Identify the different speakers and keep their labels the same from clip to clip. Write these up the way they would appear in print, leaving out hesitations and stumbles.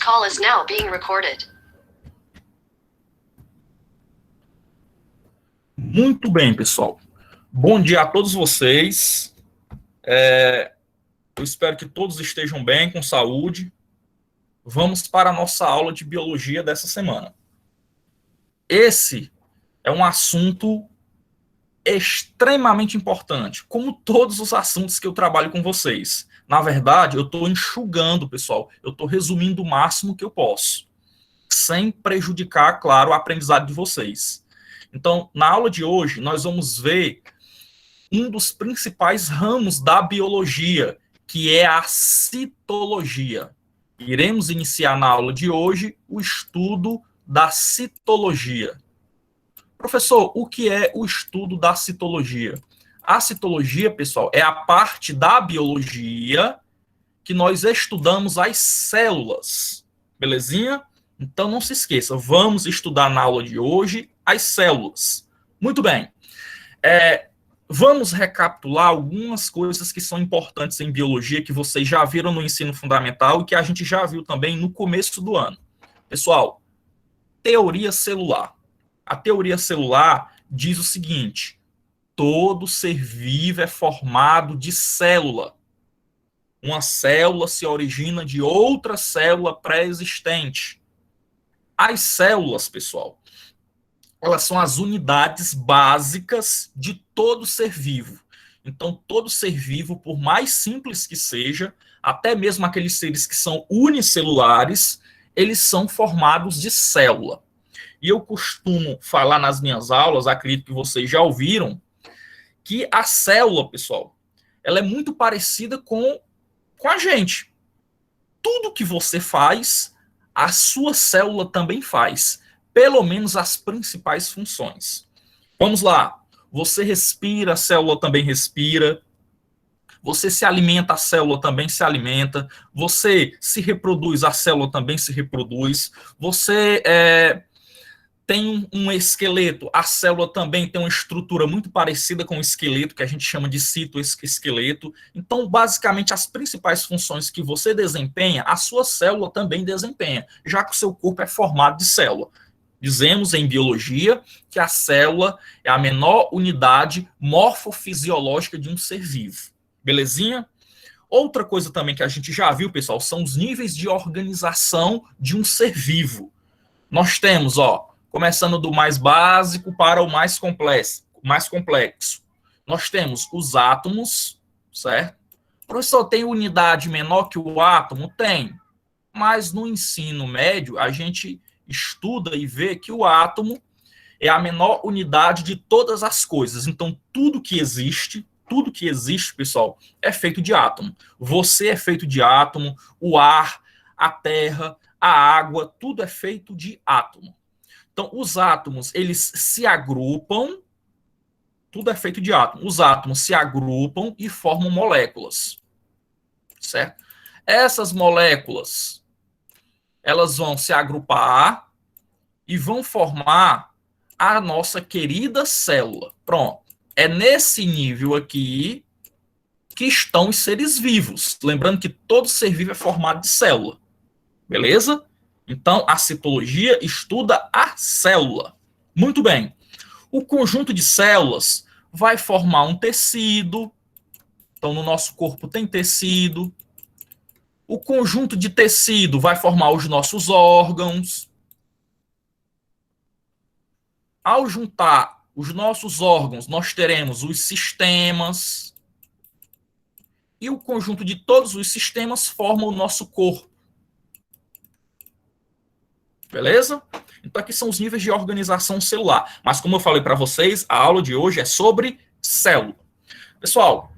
Speaker 1: call is now being recorded.
Speaker 2: Muito bem, pessoal. Bom dia a todos vocês. Eu espero que todos estejam bem, com saúde. Vamos para a nossa aula de biologia dessa semana. Esse é um assunto extremamente importante, como todos os assuntos que eu trabalho com vocês. Na verdade, eu estou enxugando, pessoal. Eu estou resumindo o máximo que eu posso, sem prejudicar, claro, o aprendizado de vocês. Então, na aula de hoje, nós vamos ver um dos principais ramos da biologia, que é a citologia. Iremos iniciar na aula de hoje o estudo da citologia. Professor, o que é o estudo da citologia? A citologia, pessoal, é a parte da biologia que nós estudamos as células. Belezinha? Então não se esqueça, vamos estudar na aula de hoje as células. Muito bem. Vamos recapitular algumas coisas que são importantes em biologia, que vocês já viram no ensino fundamental e que a gente já viu também no começo do ano. Pessoal, teoria celular. A teoria celular diz o seguinte: todo ser vivo é formado de célula. Uma célula se origina de outra célula pré-existente. As células, pessoal, elas são as unidades básicas de todo ser vivo. Então, todo ser vivo, por mais simples que seja, até mesmo aqueles seres que são unicelulares, eles são formados de célula. E eu costumo falar nas minhas aulas, acredito que vocês já ouviram, que a célula, pessoal, ela é muito parecida com a gente. Tudo que você faz, a sua célula também faz. Pelo menos as principais funções. Vamos lá. Você respira, a célula também respira. Você se alimenta, a célula também se alimenta. Você se reproduz, a célula também se reproduz. Você tem um esqueleto, a célula também tem uma estrutura muito parecida com o esqueleto, que a gente chama de citoesqueleto. Então, basicamente, as principais funções que você desempenha, a sua célula também desempenha, já que o seu corpo é formado de célula. Dizemos em biologia que a célula é a menor unidade morfofisiológica de um ser vivo. Belezinha? Outra coisa também que a gente já viu, pessoal, são os níveis de organização de um ser vivo. Nós temos, começando do mais básico para o mais complexo. Nós temos os átomos, certo? Professor, tem unidade menor que o átomo? Tem. Mas no ensino médio, a gente estuda e vê que o átomo é a menor unidade de todas as coisas. Então, tudo que existe, pessoal, é feito de átomo. Você é feito de átomo, o ar, a terra, a água, tudo é feito de átomo. Então, os átomos, eles se agrupam, tudo é feito de átomo. Os átomos se agrupam e formam moléculas, certo? Essas moléculas, elas vão se agrupar e vão formar a nossa querida célula. Pronto. É nesse nível aqui que estão os seres vivos. Lembrando que todo ser vivo é formado de célula. Beleza? Então, a citologia estuda a célula. Muito bem. O conjunto de células vai formar um tecido. Então, no nosso corpo tem tecido. O conjunto de tecido vai formar os nossos órgãos. Ao juntar os nossos órgãos, nós teremos os sistemas. E o conjunto de todos os sistemas forma o nosso corpo. Beleza? Então, aqui são os níveis de organização celular. Mas, como eu falei para vocês, a aula de hoje é sobre célula. Pessoal,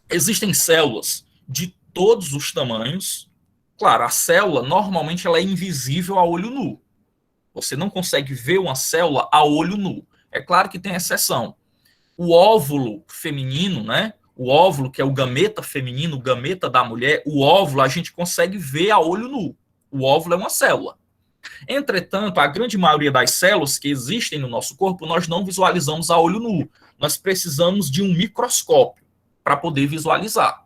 Speaker 2: existem células de todos os tamanhos. Claro, a célula, normalmente, ela é invisível a olho nu. Você não consegue ver uma célula a olho nu. É claro que tem exceção. O óvulo feminino, né? O óvulo, que é o gameta feminino, o gameta da mulher, o óvulo a gente consegue ver a olho nu. O óvulo é uma célula. Entretanto, a grande maioria das células que existem no nosso corpo, nós não visualizamos a olho nu. Nós precisamos de um microscópio para poder visualizar.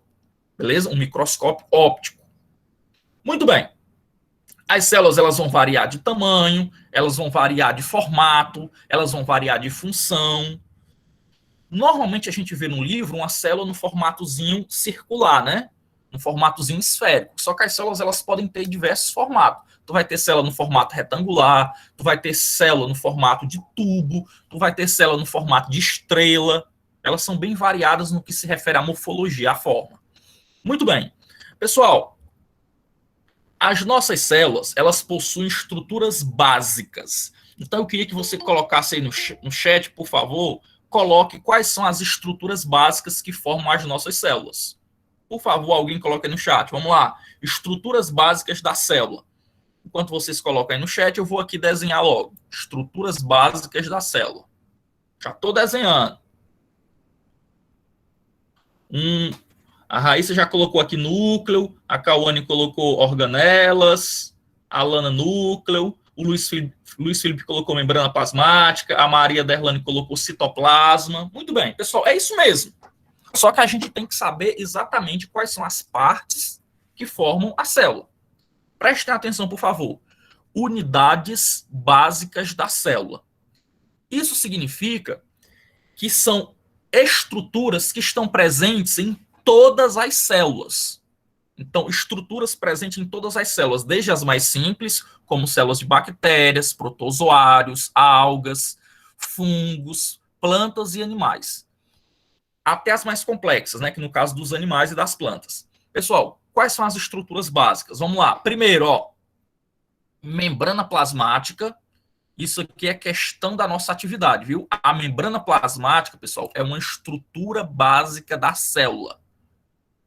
Speaker 2: Beleza? Um microscópio óptico. Muito bem. As células elas vão variar de tamanho, elas vão variar de formato, elas vão variar de função. Normalmente a gente vê no livro uma célula no formatozinho circular, né? No formatozinho esférico. Só que as células elas podem ter diversos formatos. Tu vai ter célula no formato retangular, tu vai ter célula no formato de tubo, tu vai ter célula no formato de estrela. Elas são bem variadas no que se refere à morfologia, à forma. Muito bem. Pessoal, as nossas células, elas possuem estruturas básicas. Então eu queria que você colocasse aí no chat, por favor, coloque quais são as estruturas básicas que formam as nossas células. Por favor, alguém coloque aí no chat. Vamos lá. Estruturas básicas da célula. Enquanto vocês colocam aí no chat, eu vou aqui desenhar logo. Estruturas básicas da célula. Já estou desenhando. A Raíssa já colocou aqui núcleo, a Cauane colocou organelas, a Alana núcleo, o Luiz Felipe colocou membrana plasmática, a Maria Derlane colocou citoplasma. Muito bem, pessoal, é isso mesmo. Só que a gente tem que saber exatamente quais são as partes que formam a célula. Prestem atenção, por favor. Unidades básicas da célula. Isso significa que são estruturas que estão presentes em todas as células. Então, estruturas presentes em todas as células, desde as mais simples, como células de bactérias, protozoários, algas, fungos, plantas e animais, até as mais complexas, né, que no caso dos animais e das plantas. Pessoal, quais são as estruturas básicas? Vamos lá. Primeiro, membrana plasmática. Isso aqui é questão da nossa atividade, viu? A membrana plasmática, pessoal, é uma estrutura básica da célula.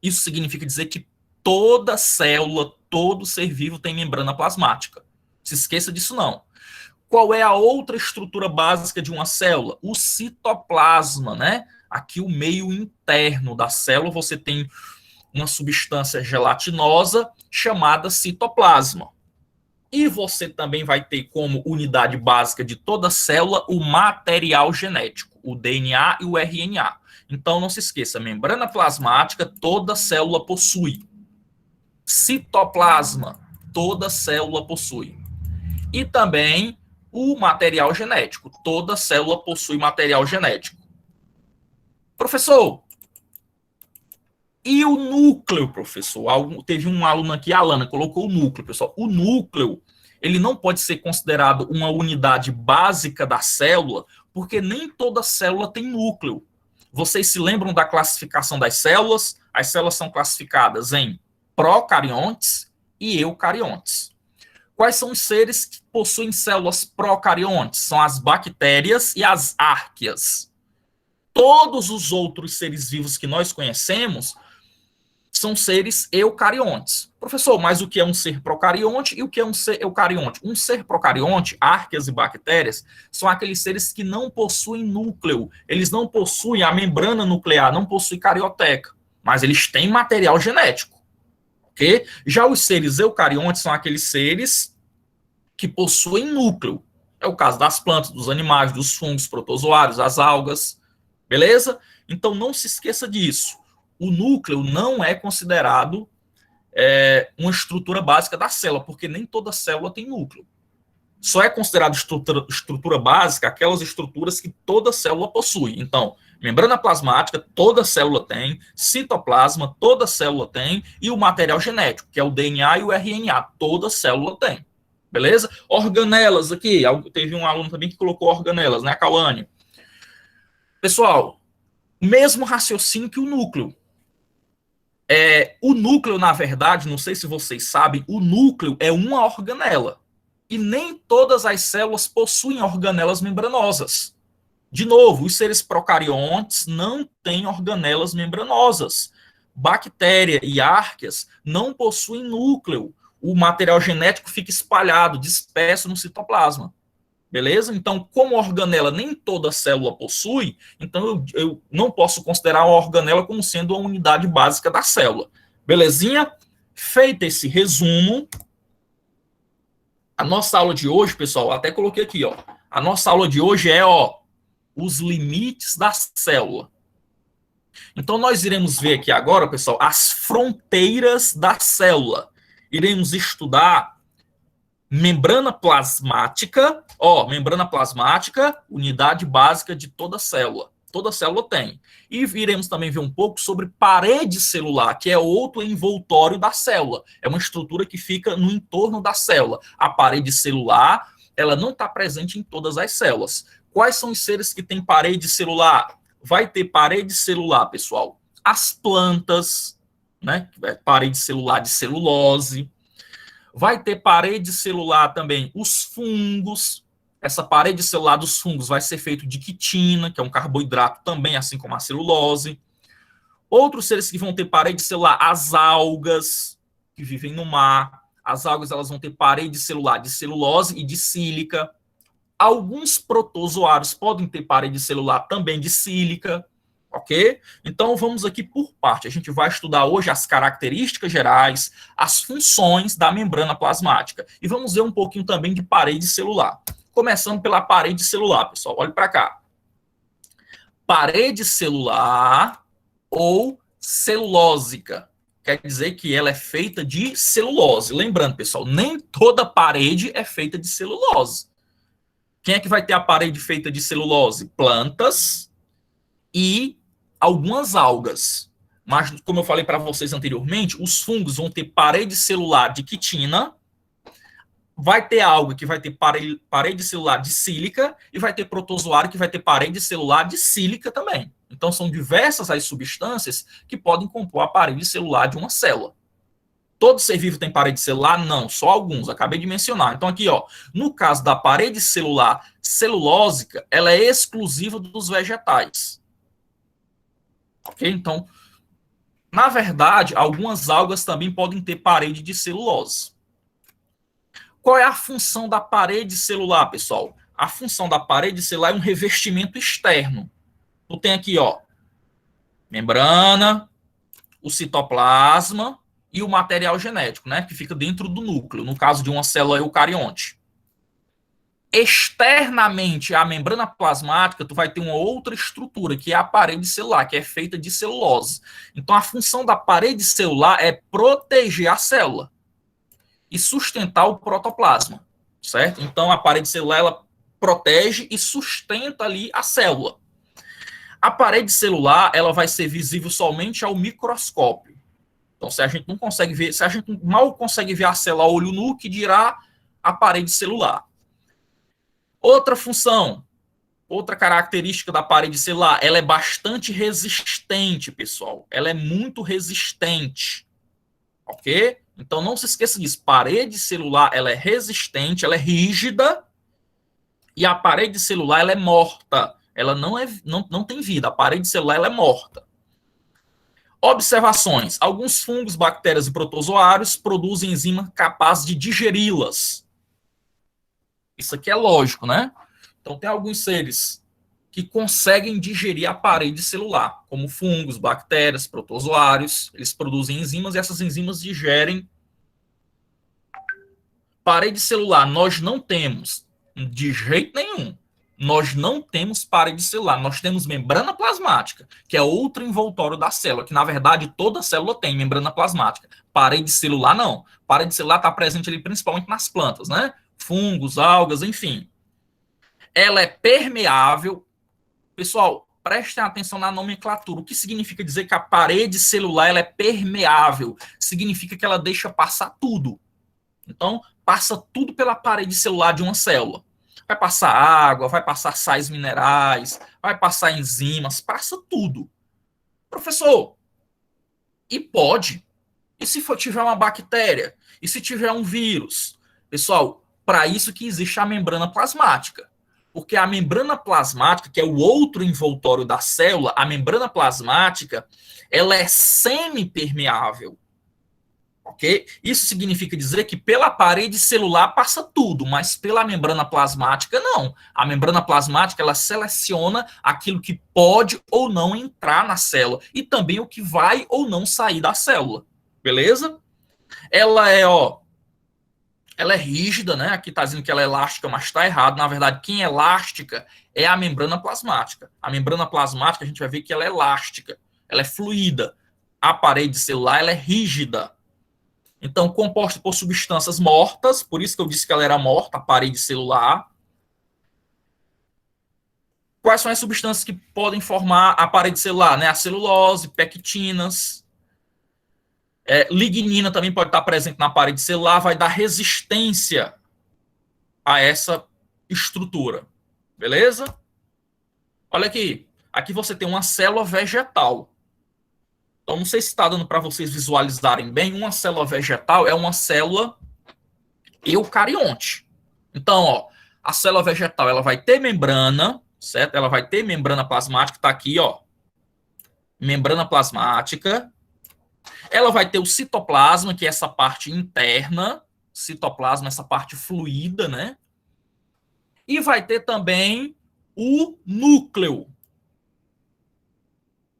Speaker 2: Isso significa dizer que toda célula, todo ser vivo tem membrana plasmática. Se esqueça disso não. Qual é a outra estrutura básica de uma célula? O citoplasma, né? Aqui o meio interno da célula, você tem uma substância gelatinosa chamada citoplasma. E você também vai ter como unidade básica de toda célula o material genético, o DNA e o RNA. Então, não se esqueça, membrana plasmática, toda célula possui. Citoplasma, toda célula possui. E também o material genético, toda célula possui material genético. Professor, e o núcleo, professor? Teve um aluno aqui, a Alana, colocou o núcleo, pessoal. O núcleo, ele não pode ser considerado uma unidade básica da célula, porque nem toda célula tem núcleo. Vocês se lembram da classificação das células? As células são classificadas em procariontes e eucariontes. Quais são os seres que possuem células procariontes? São as bactérias e as árqueas. Todos os outros seres vivos que nós conhecemos são seres eucariontes. Professor, mas o que é um ser procarionte e o que é um ser eucarionte? Um ser procarionte, árqueas e bactérias, são aqueles seres que não possuem núcleo. Eles não possuem a membrana nuclear, não possuem carioteca, mas eles têm material genético. Okay? Já os seres eucariontes são aqueles seres que possuem núcleo. É o caso das plantas, dos animais, dos fungos, protozoários, das algas. Beleza? Então não se esqueça disso. O núcleo não é considerado uma estrutura básica da célula, porque nem toda célula tem núcleo. Só é considerado estrutura básica aquelas estruturas que toda célula possui. Então, membrana plasmática, toda célula tem, citoplasma, toda célula tem, e o material genético, que é o DNA e o RNA, toda célula tem. Beleza? Organelas aqui, teve um aluno também que colocou organelas, né, Cauane? Pessoal, mesmo raciocínio que o núcleo. O núcleo, na verdade, não sei se vocês sabem, o núcleo é uma organela. E nem todas as células possuem organelas membranosas. De novo, os seres procariontes não têm organelas membranosas. Bactéria e árqueas não possuem núcleo. O material genético fica espalhado, disperso no citoplasma. Beleza? Então, como organela nem toda célula possui, então eu não posso considerar a organela como sendo a unidade básica da célula. Belezinha? Feito esse resumo, a nossa aula de hoje, pessoal, até coloquei aqui, a nossa aula de hoje é, os limites da célula. Então, nós iremos ver aqui agora, pessoal, as fronteiras da célula. Iremos estudar Membrana plasmática, membrana plasmática, unidade básica de toda célula. Toda célula tem. E iremos também ver um pouco sobre parede celular, que é outro envoltório da célula. É uma estrutura que fica no entorno da célula. A parede celular, ela não está presente em todas as células. Quais são os seres que têm parede celular? Vai ter parede celular, pessoal. As plantas, né? Parede celular de celulose. Vai ter parede celular também os fungos. Essa parede celular dos fungos vai ser feita de quitina, que é um carboidrato também, assim como a celulose. Outros seres que vão ter parede celular, as algas, que vivem no mar. As algas elas vão ter parede celular de celulose e de sílica. Alguns protozoários podem ter parede celular também de sílica. Ok? Então vamos aqui por parte. A gente vai estudar hoje as características gerais, as funções da membrana plasmática. E vamos ver um pouquinho também de parede celular. Começando pela parede celular, pessoal. Olhe para cá. Parede celular ou celulósica. Quer dizer que ela é feita de celulose. Lembrando, pessoal, nem toda parede é feita de celulose. Quem é que vai ter a parede feita de celulose? Plantas e algumas algas. Mas, como eu falei para vocês anteriormente, os fungos vão ter parede celular de quitina, vai ter alga que vai ter parede celular de sílica e vai ter protozoário que vai ter parede celular de sílica também. Então, são diversas as substâncias que podem compor a parede celular de uma célula. Todo ser vivo tem parede celular? Não, só alguns, acabei de mencionar. Então, aqui, no caso da parede celular celulósica, ela é exclusiva dos vegetais. Ok? Então, na verdade, algumas algas também podem ter parede de celulose. Qual é a função da parede celular, pessoal? A função da parede celular é um revestimento externo. Tu tem aqui, membrana, o citoplasma e o material genético, né, que fica dentro do núcleo, no caso de uma célula eucarionte. Externamente à membrana plasmática, tu vai ter uma outra estrutura, que é a parede celular, que é feita de celulose. Então, a função da parede celular é proteger a célula e sustentar o protoplasma, certo? Então, a parede celular, ela protege e sustenta ali a célula. A parede celular, ela vai ser visível somente ao microscópio. Então, se a gente não consegue ver, se a gente mal consegue ver a célula a olho nu, que dirá a parede celular. Outra função, outra característica da parede celular, ela é bastante resistente, pessoal. Ela é muito resistente, ok? Então, não se esqueça disso. Parede celular, ela é resistente, ela é rígida, e a parede celular, ela é morta. Ela não tem vida. A parede celular, ela é morta. Observações. Alguns fungos, bactérias e protozoários produzem enzimas capazes de digeri-las. Isso aqui é lógico, né? Então, tem alguns seres que conseguem digerir a parede celular, como fungos, bactérias, protozoários. Eles produzem enzimas e essas enzimas digerem. Parede celular nós não temos de jeito nenhum. Nós não temos parede celular, nós temos membrana plasmática, que é outro envoltório da célula, que na verdade toda célula tem membrana plasmática. Parede celular não. Parede celular está presente ali principalmente nas plantas, né? Fungos, algas, enfim. Ela é permeável. Pessoal, prestem atenção na nomenclatura. O que significa dizer que a parede celular ela é permeável? Significa que ela deixa passar tudo. Então, passa tudo pela parede celular de uma célula. Vai passar água, vai passar sais minerais, vai passar enzimas, passa tudo. Professor, e pode? E se tiver uma bactéria? E se tiver um vírus? Pessoal, para isso que existe a membrana plasmática. Porque a membrana plasmática, que é o outro envoltório da célula, a membrana plasmática, ela é semipermeável. Ok? Isso significa dizer que pela parede celular passa tudo, mas pela membrana plasmática não. A membrana plasmática ela seleciona aquilo que pode ou não entrar na célula e também o que vai ou não sair da célula. Beleza? Ela é rígida, né? Aqui está dizendo que ela é elástica, mas está errado. Na verdade, quem é elástica é a membrana plasmática. A membrana plasmática a gente vai ver que ela é elástica, ela é fluida. A parede celular ela é rígida. Então, composta por substâncias mortas, por isso que eu disse que ela era morta, a parede celular. Quais são as substâncias que podem formar a parede celular? Né? A celulose, pectinas, lignina também pode estar presente na parede celular, vai dar resistência a essa estrutura. Beleza? Olha aqui. Aqui você tem uma célula vegetal. Então, não sei se está dando para vocês visualizarem bem. Uma célula vegetal é uma célula eucarionte. Então, ó, a célula vegetal ela vai ter membrana, certo? Ela vai ter membrana plasmática, está aqui, ó. Membrana plasmática. Ela vai ter o citoplasma, que é essa parte interna. Citoplasma, essa parte fluida, né? E vai ter também o núcleo,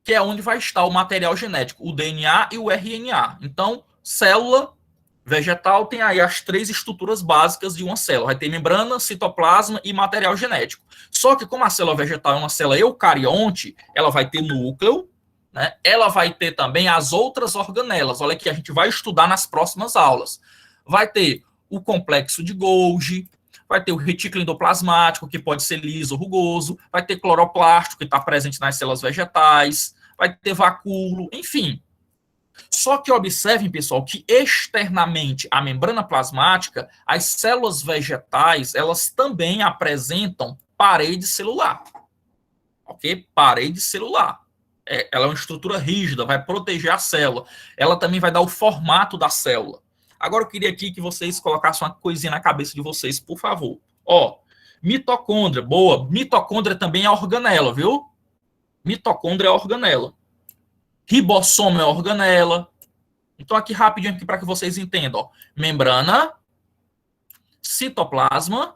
Speaker 2: que é onde vai estar o material genético, o DNA e o RNA. Então, célula vegetal tem aí as 3 estruturas básicas de uma célula. Vai ter membrana, citoplasma e material genético. Só que como a célula vegetal é uma célula eucarionte, ela vai ter núcleo, né? Ela vai ter também as outras organelas. Olha que a gente vai estudar nas próximas aulas. Vai ter o complexo de Golgi, vai ter o retículo endoplasmático, que pode ser liso ou rugoso, vai ter cloroplástico, que está presente nas células vegetais, vai ter vacúolo, enfim. Só que observem, pessoal, que externamente à membrana plasmática, as células vegetais, elas também apresentam parede celular. Ok? Parede celular. Ela é uma estrutura rígida, vai proteger a célula. Ela também vai dar o formato da célula. Agora eu queria aqui que vocês colocassem uma coisinha na cabeça de vocês, por favor. Ó, mitocôndria, boa. Mitocôndria também é organela, viu? Mitocôndria é organela. Ribossomo é organela. Então, aqui rapidinho aqui para que vocês entendam. Ó. Membrana, citoplasma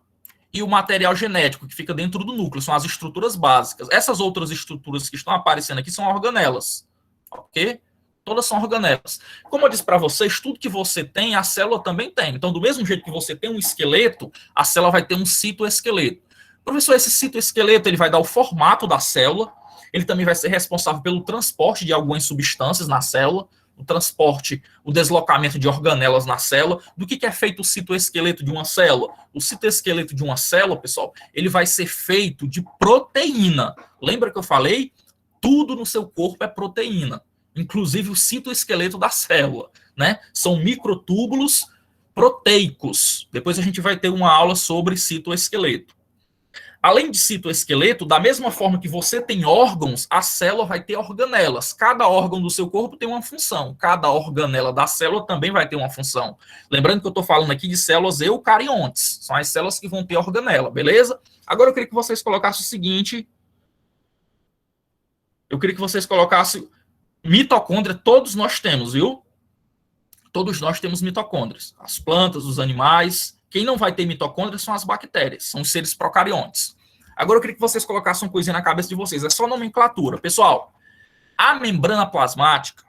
Speaker 2: e o material genético que fica dentro do núcleo. São as estruturas básicas. Essas outras estruturas que estão aparecendo aqui são organelas. Ok? Todas são organelas. Como eu disse para vocês, tudo que você tem, a célula também tem. Então, do mesmo jeito que você tem um esqueleto, a célula vai ter um citoesqueleto. Professor, esse citoesqueleto ele vai dar o formato da célula, ele também vai ser responsável pelo transporte de algumas substâncias na célula, o transporte, o deslocamento de organelas na célula. Do que é feito o citoesqueleto de uma célula? O citoesqueleto de uma célula, pessoal, ele vai ser feito de proteína. Lembra que eu falei? Tudo no seu corpo é proteína, inclusive o citoesqueleto da célula, né? São microtúbulos proteicos. Depois a gente vai ter uma aula sobre citoesqueleto. Além de citoesqueleto, da mesma forma que você tem órgãos, a célula vai ter organelas. Cada órgão do seu corpo tem uma função. Cada organela da célula também vai ter uma função. Lembrando que eu estou falando aqui de células eucariontes. São as células que vão ter organela, beleza? Agora eu queria que vocês colocassem o seguinte. Eu queria que vocês colocassem mitocôndria, todos nós temos, viu? Todos nós temos mitocôndrias. As plantas, os animais. Quem não vai ter mitocôndria são as bactérias, são os seres procariontes. Agora eu queria que vocês colocassem uma coisinha na cabeça de vocês. É só nomenclatura. Pessoal, a membrana plasmática,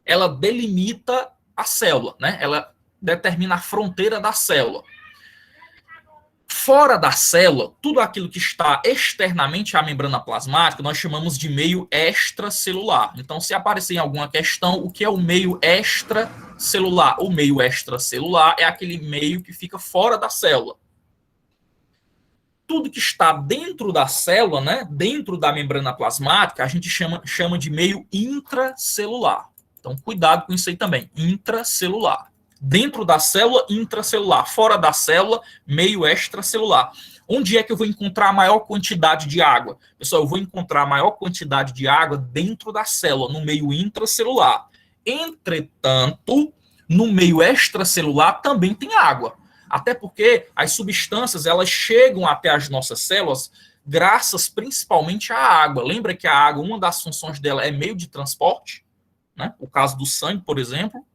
Speaker 2: ela delimita a célula, né? Ela determina a fronteira da célula. Fora da célula, tudo aquilo que está externamente à membrana plasmática, nós chamamos de meio extracelular. Então, se aparecer em alguma questão, o que é o meio extracelular? O meio extracelular é aquele meio que fica fora da célula. Tudo que está dentro da célula, né, dentro da membrana plasmática, a gente chama de meio intracelular. Então, cuidado com isso aí também, intracelular. Dentro da célula, intracelular. Fora da célula, meio extracelular. Onde é que eu vou encontrar a maior quantidade de água? Pessoal, eu vou encontrar a maior quantidade de água dentro da célula, no meio intracelular. Entretanto, no meio extracelular também tem água. Até porque as substâncias, elas chegam até as nossas células graças principalmente à água. Lembra que a água, uma das funções dela é meio de transporte? Né? O caso do sangue, por exemplo.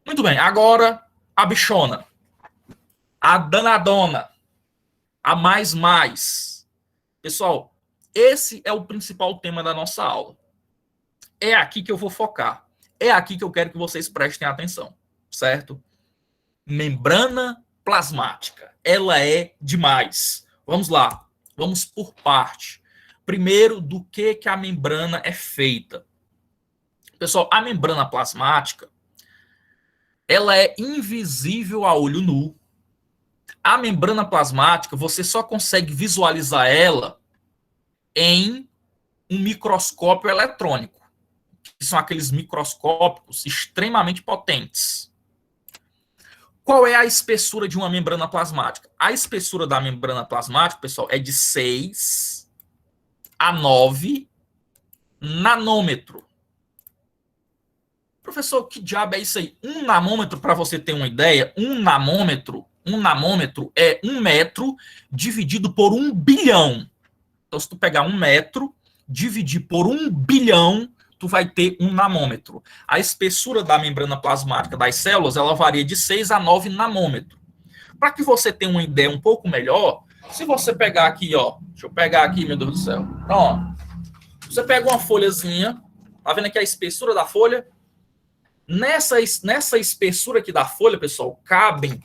Speaker 2: Muito bem, agora a bichona, a danadona, a mais. Pessoal, esse é o principal tema da nossa aula. É aqui que eu vou focar. É aqui que eu quero que vocês prestem atenção, certo? Membrana plasmática, ela é demais. Vamos lá, vamos por parte. Primeiro, do que a membrana é feita. Pessoal, a membrana plasmática, ela é invisível a olho nu. A membrana plasmática, você só consegue visualizar ela em um microscópio eletrônico, que são aqueles microscópicos extremamente potentes. Qual é a espessura de uma membrana plasmática? A espessura da membrana plasmática, pessoal, é de 6 a 9 nanômetro. Professor, que diabo é isso aí? Um nanômetro, para você ter uma ideia, um nanômetro é 1 metro dividido por 1 bilhão. Então, se tu pegar 1 metro, dividir por 1 bilhão, tu vai ter 1 nanômetro. A espessura da membrana plasmática das células, ela varia de 6 a 9 nanômetros. Para que você tenha uma ideia um pouco melhor, se você pegar aqui, ó, deixa eu pegar aqui, meu Deus do céu. Ó, você pega uma folhazinha, tá vendo aqui a espessura da folha? Nessa espessura aqui da folha, pessoal, cabem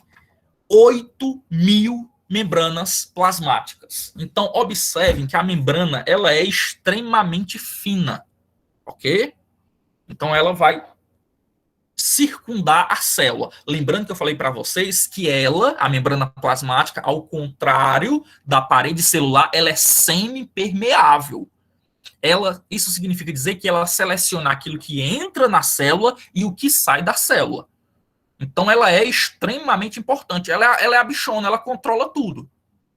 Speaker 2: 8.000 membranas plasmáticas. Então, observem que a membrana ela é extremamente fina, ok? Então, ela vai circundar a célula. Lembrando que eu falei para vocês que ela, a membrana plasmática, ao contrário da parede celular, ela é semi-permeável. Isso significa dizer que ela seleciona aquilo que entra na célula e o que sai da célula. Então, ela é extremamente importante. Ela é a bichona, ela controla tudo.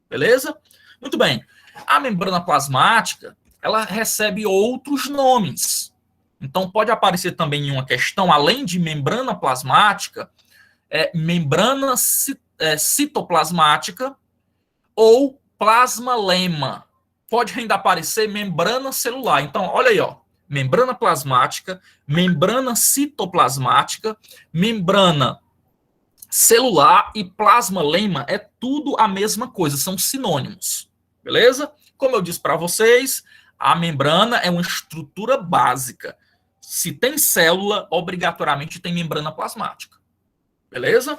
Speaker 2: Beleza? Muito bem. A membrana plasmática, ela recebe outros nomes. Então, pode aparecer também em uma questão, além de membrana plasmática, membrana citoplasmática ou plasmalema. Pode ainda aparecer membrana celular. Então, olha aí, ó. Membrana plasmática, membrana citoplasmática, membrana celular e plasmalema é tudo a mesma coisa, são sinônimos. Beleza? Como eu disse para vocês, a membrana é uma estrutura básica. Se tem célula, obrigatoriamente tem membrana plasmática. Beleza?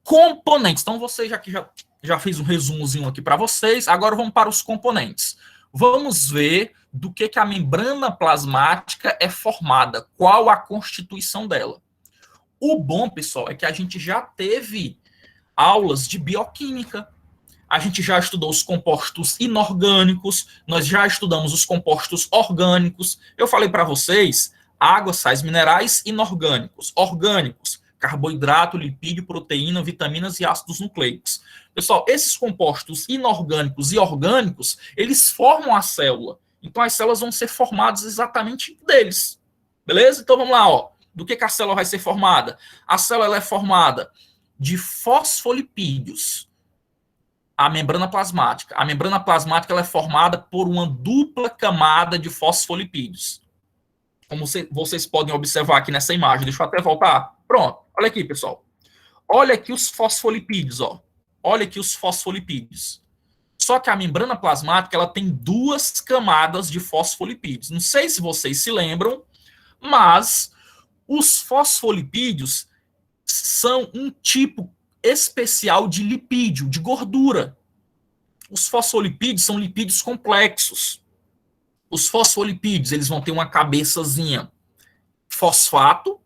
Speaker 2: Componentes. Então, você já fez um resumozinho aqui para vocês. Agora vamos para os componentes. Vamos ver do que a membrana plasmática é formada. Qual a constituição dela. O bom, pessoal, é que a gente já teve aulas de bioquímica. A gente já estudou os compostos inorgânicos. Nós já estudamos os compostos orgânicos. Eu falei para vocês, água, sais minerais inorgânicos. Orgânicos, carboidrato, lipídio, proteína, vitaminas e ácidos nucleicos. Pessoal, esses compostos inorgânicos e orgânicos, eles formam a célula. Então, as células vão ser formadas exatamente deles. Beleza? Então, vamos lá, ó. Do que a célula vai ser formada? A célula é formada de fosfolipídios. A membrana plasmática. A membrana plasmática ela é formada por uma dupla camada de fosfolipídios. Como vocês podem observar aqui nessa imagem. Deixa eu até voltar. Pronto. Olha aqui, pessoal. Olha aqui os fosfolipídios, ó. Olha aqui os fosfolipídios. Só que a membrana plasmática ela tem 2 camadas de fosfolipídios. Não sei se vocês se lembram, mas os fosfolipídios são um tipo especial de lipídio, de gordura. Os fosfolipídios são lipídios complexos. Os fosfolipídios, eles vão ter uma cabeçazinha fosfato,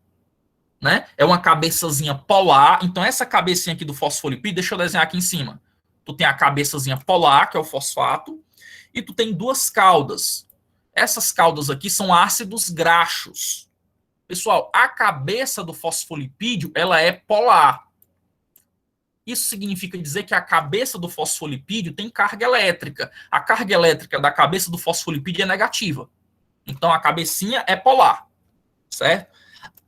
Speaker 2: né? É uma cabeçazinha polar. Então, essa cabecinha aqui do fosfolipídio, deixa eu desenhar aqui em cima. Tu tem a cabeçazinha polar, que é o fosfato, e tu tem 2 caudas. Essas caudas aqui são ácidos graxos. Pessoal, a cabeça do fosfolipídio, ela é polar. Isso significa dizer que a cabeça do fosfolipídio tem carga elétrica. A carga elétrica da cabeça do fosfolipídio é negativa. Então, a cabecinha é polar, certo?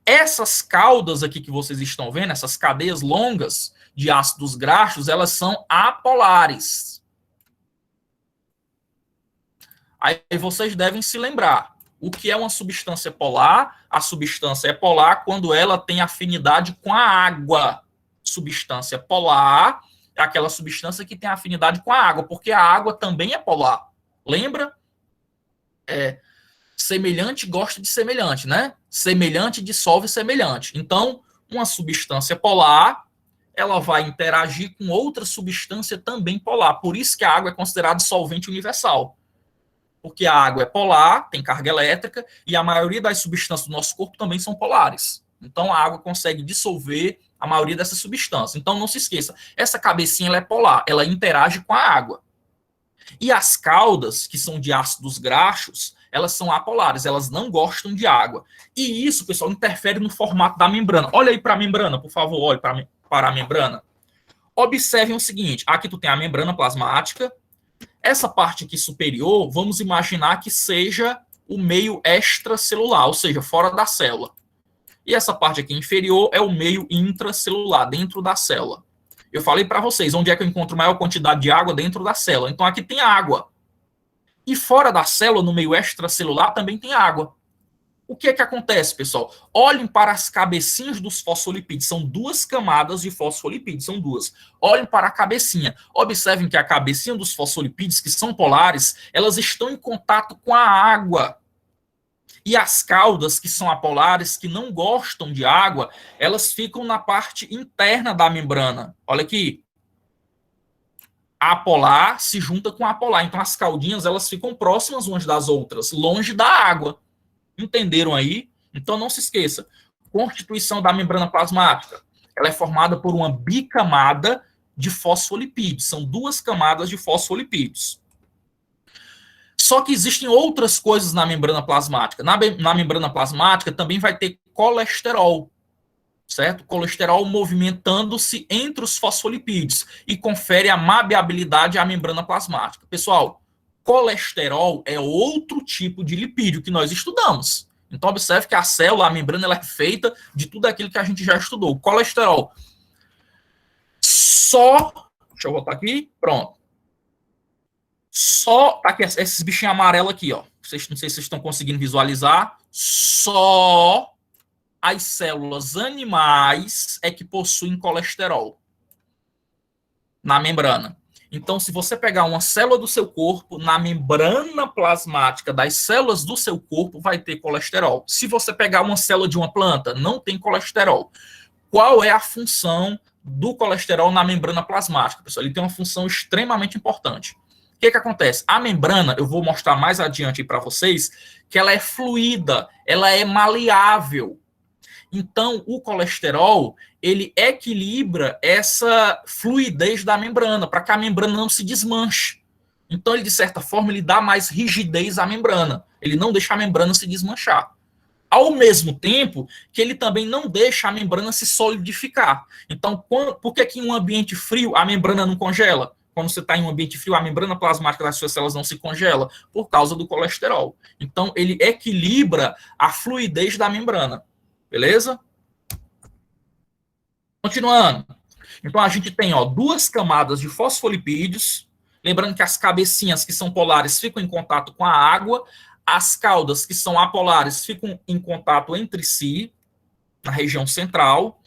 Speaker 2: Essas caudas aqui que vocês estão vendo, essas cadeias longas de ácidos graxos, elas são apolares. Aí vocês devem se lembrar. O que é uma substância polar? A substância é polar quando ela tem afinidade com a água. Substância polar é aquela substância que tem afinidade com a água, porque a água também é polar. Lembra? Semelhante gosta de semelhante, né? Semelhante dissolve semelhante. Então, uma substância polar, ela vai interagir com outra substância também polar. Por isso que a água é considerada solvente universal. Porque a água é polar, tem carga elétrica, e a maioria das substâncias do nosso corpo também são polares. Então, a água consegue dissolver a maioria dessas substâncias. Então, não se esqueça, essa cabecinha ela é polar, ela interage com a água. E as caudas, que são de ácidos graxos, elas são apolares, elas não gostam de água. E isso, pessoal, interfere no formato da membrana. Olha aí para a membrana, por favor, olhe para a membrana. Observem o seguinte, aqui tu tem a membrana plasmática. Essa parte aqui superior, vamos imaginar que seja o meio extracelular, ou seja, fora da célula. E essa parte aqui inferior é o meio intracelular, dentro da célula. Eu falei para vocês, onde é que eu encontro maior quantidade de água? Dentro da célula. Então aqui tem água. E fora da célula, no meio extracelular, também tem água. O que é que acontece, pessoal? Olhem para as cabecinhas dos fosfolipídios. São duas camadas de fosfolipídios, são duas. Olhem para a cabecinha. Observem que a cabecinha dos fosfolipídios, que são polares, elas estão em contato com a água. E as caudas, que são apolares, que não gostam de água, elas ficam na parte interna da membrana. Olha aqui. A apolar se junta com a apolar. Então, as caudinhas, elas ficam próximas umas das outras, longe da água. Entenderam aí? Então, não se esqueça. Constituição da membrana plasmática. Ela é formada por uma bicamada de fosfolipídios. São duas camadas de fosfolipídios. Só que existem outras coisas na membrana plasmática. Na membrana plasmática também vai ter colesterol, certo? Colesterol movimentando-se entre os fosfolipídios e confere a maleabilidade à membrana plasmática. Pessoal, colesterol é outro tipo de lipídio que nós estudamos. Então, observe que a célula, a membrana, ela é feita de tudo aquilo que a gente já estudou. Colesterol. Deixa eu voltar aqui. Pronto. Tá aqui, esses bichinhos amarelos aqui, ó. Não sei se vocês estão conseguindo visualizar. Só as células animais é que possuem colesterol na membrana. Então, se você pegar uma célula do seu corpo, na membrana plasmática das células do seu corpo vai ter colesterol. Se você pegar uma célula de uma planta, não tem colesterol. Qual é a função do colesterol na membrana plasmática, pessoal? Ele tem uma função extremamente importante. O que acontece? A membrana, eu vou mostrar mais adiante para vocês, que ela é fluida, ela é maleável. Então, o colesterol, ele equilibra essa fluidez da membrana, para que a membrana não se desmanche. Então, ele, de certa forma, ele dá mais rigidez à membrana. Ele não deixa a membrana se desmanchar. Ao mesmo tempo que ele também não deixa a membrana se solidificar. Então, por que em um ambiente frio a membrana não congela? Quando você está em um ambiente frio, a membrana plasmática das suas células não se congela por causa do colesterol. Então, ele equilibra a fluidez da membrana. Beleza? Continuando. Então, a gente tem duas camadas de fosfolipídios. Lembrando que as cabecinhas, que são polares, ficam em contato com a água. As caudas, que são apolares, ficam em contato entre si, na região central.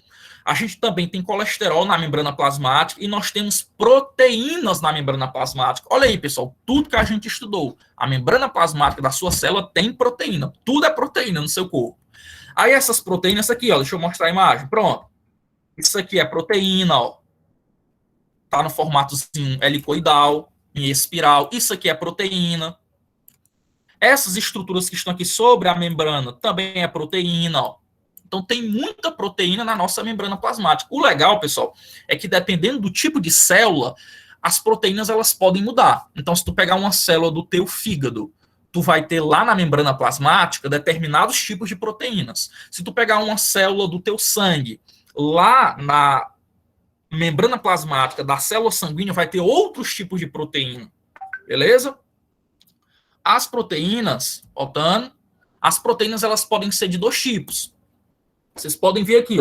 Speaker 2: A gente também tem colesterol na membrana plasmática e nós temos proteínas na membrana plasmática. Olha aí, pessoal, tudo que a gente estudou. A membrana plasmática da sua célula tem proteína. Tudo é proteína no seu corpo. Aí essas proteínas aqui, deixa eu mostrar a imagem. Pronto. Isso aqui é proteína, tá no formatozinho helicoidal, em espiral. Isso aqui é proteína. Essas estruturas que estão aqui sobre a membrana também é proteína, Então, tem muita proteína na nossa membrana plasmática. O legal, pessoal, é que dependendo do tipo de célula, as proteínas elas podem mudar. Então, se tu pegar uma célula do teu fígado, tu vai ter lá na membrana plasmática determinados tipos de proteínas. Se tu pegar uma célula do teu sangue, lá na membrana plasmática da célula sanguínea, vai ter outros tipos de proteína. Beleza? As proteínas, voltando, as proteínas elas podem ser de dois tipos. Vocês podem ver aqui,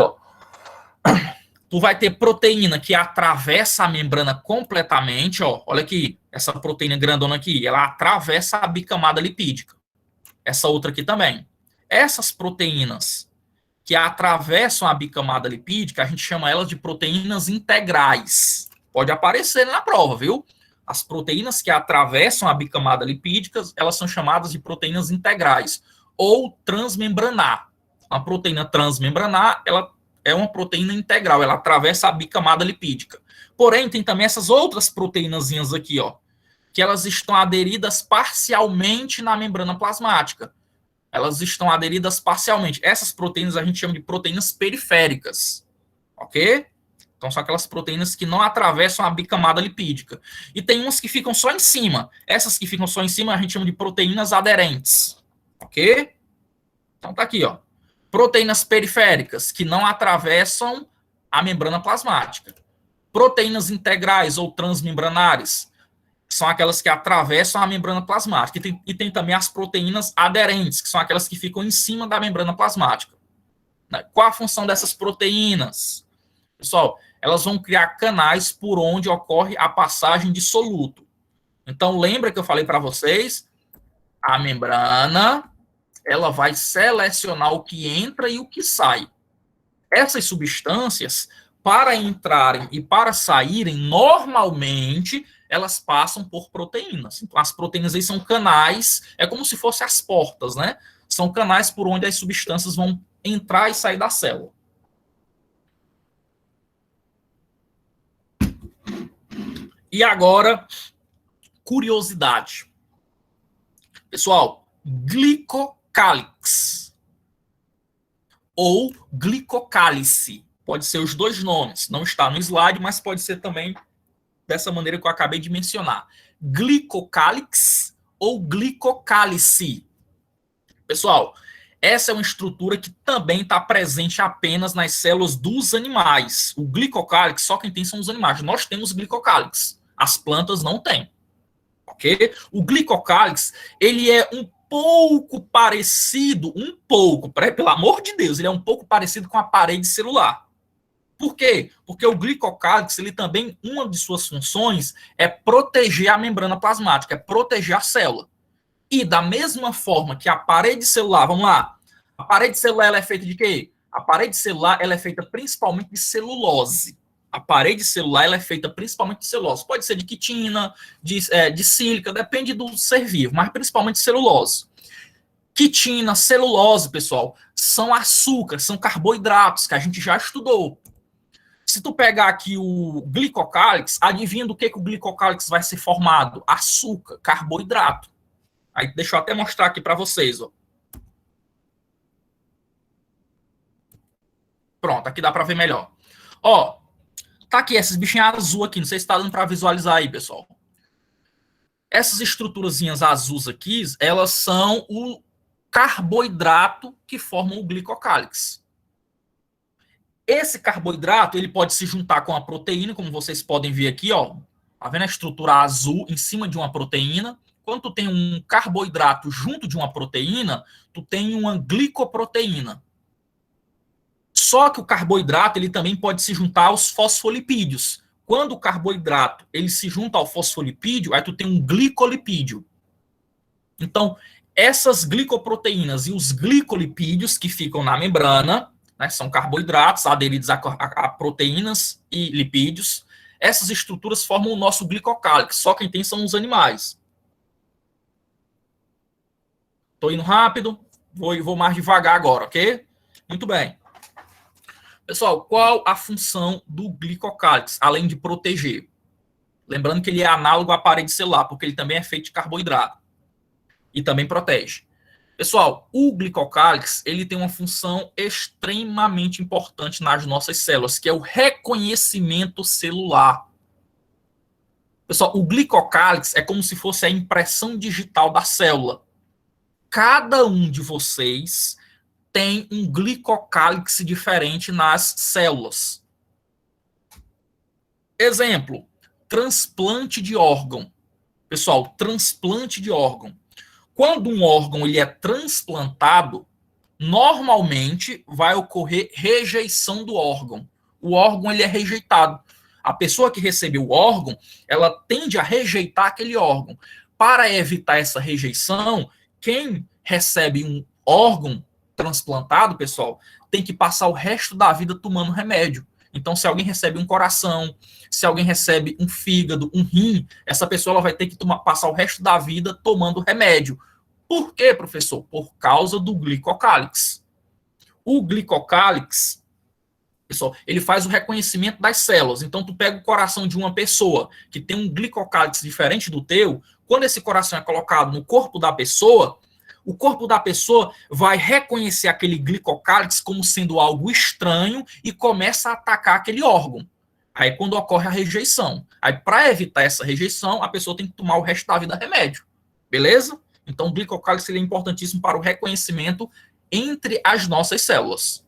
Speaker 2: Tu vai ter proteína que atravessa a membrana completamente, Olha aqui, essa proteína grandona aqui, ela atravessa a bicamada lipídica. Essa outra aqui também. Essas proteínas que atravessam a bicamada lipídica, a gente chama elas de proteínas integrais. Pode aparecer na prova, viu? As proteínas que atravessam a bicamada lipídica, elas são chamadas de proteínas integrais ou transmembranar. A proteína transmembranar, ela é uma proteína integral, ela atravessa a bicamada lipídica. Porém, tem também essas outras proteínazinhas aqui, que elas estão aderidas parcialmente na membrana plasmática. elas estão aderidas parcialmente. Essas proteínas a gente chama de proteínas periféricas, ok? Então, são aquelas proteínas que não atravessam a bicamada lipídica. E tem umas que ficam só em cima. Essas que ficam só em cima a gente chama de proteínas aderentes, ok? Então, tá aqui, ó. Proteínas periféricas, que não atravessam a membrana plasmática. Proteínas integrais ou transmembranares, são aquelas que atravessam a membrana plasmática. E tem também as proteínas aderentes, que são aquelas que ficam em cima da membrana plasmática. Qual a função dessas proteínas? Pessoal, elas vão criar canais por onde ocorre a passagem de soluto. Então, lembra que eu falei para vocês? A membrana, ela vai selecionar o que entra e o que sai. Essas substâncias, para entrarem e para saírem, normalmente, elas passam por proteínas. Então, as proteínas aí são canais, é como se fossem as portas, né? São canais por onde as substâncias vão entrar e sair da célula. E agora, curiosidade. Pessoal, glicocálix ou glicocálice. Pode ser os dois nomes. Não está no slide, mas pode ser também dessa maneira que eu acabei de mencionar. Glicocálix ou glicocálice. Pessoal, essa é uma estrutura que também está presente apenas nas células dos animais. O glicocálix, só quem tem são os animais. Nós temos glicocálix. As plantas não têm. Ok? O glicocálix, ele é um pouco parecido, pelo amor de Deus, ele é um pouco parecido com a parede celular. Por quê? Porque o glicocálix, ele também, uma de suas funções é proteger a membrana plasmática, é proteger a célula. E da mesma forma que a parede celular, vamos lá, a parede celular ela é feita de quê? A parede celular ela é feita principalmente de celulose. A parede celular ela é feita principalmente de celulose. Pode ser de quitina, de sílica, depende do ser vivo, mas principalmente celulose. Quitina, celulose, pessoal, são açúcares, são carboidratos que a gente já estudou. Se tu pegar aqui o glicocálix, adivinha do que o glicocálix vai ser formado? Açúcar, carboidrato. Aí deixa eu até mostrar aqui para vocês, ó. Pronto, aqui dá para ver melhor. Ó, tá aqui esses bichinhos azul aqui, não sei se está dando para visualizar aí, pessoal. Essas estruturazinhas azuis aqui, elas são o carboidrato que formam o glicocálix. Esse carboidrato, ele pode se juntar com a proteína, como vocês podem ver aqui, ó. Tá vendo a estrutura azul em cima de uma proteína? Quando tu tem um carboidrato junto de uma proteína, tu tem uma glicoproteína. Só que o carboidrato, ele também pode se juntar aos fosfolipídios. Quando o carboidrato, ele se junta ao fosfolipídio, aí tu tem um glicolipídio. Então, essas glicoproteínas e os glicolipídios que ficam na membrana, né, são carboidratos aderidos a proteínas e lipídios. Essas estruturas formam o nosso glicocálix, só quem tem são os animais. Estou indo rápido, vou mais devagar agora, ok? Muito bem. Pessoal, qual a função do glicocálix, além de proteger? Lembrando que ele é análogo à parede celular, porque ele também é feito de carboidrato. E também protege. Pessoal, o glicocálix, ele tem uma função extremamente importante nas nossas células, que é o reconhecimento celular. Pessoal, o glicocálix é como se fosse a impressão digital da célula. Cada um de vocês tem um glicocálix diferente nas células. Exemplo, transplante de órgão. Pessoal, transplante de órgão. Quando um órgão ele é transplantado, normalmente vai ocorrer rejeição do órgão. O órgão ele é rejeitado. A pessoa que recebeu o órgão, ela tende a rejeitar aquele órgão. Para evitar essa rejeição, quem recebe um órgão transplantado, pessoal, tem que passar o resto da vida tomando remédio. Então, se alguém recebe um coração, se alguém recebe um fígado, um rim, essa pessoa ela vai ter que passar o resto da vida tomando remédio. Por quê, professor? Por causa do glicocálix. O glicocálix, pessoal, ele faz o reconhecimento das células. Então, tu pega o coração de uma pessoa que tem um glicocálix diferente do teu, quando esse coração é colocado no corpo da pessoa, O corpo da pessoa vai reconhecer aquele glicocálix como sendo algo estranho e começa a atacar aquele órgão. Aí quando ocorre a rejeição. Aí para evitar essa rejeição, a pessoa tem que tomar o resto da vida remédio. Beleza? Então o glicocálix é importantíssimo para o reconhecimento entre as nossas células.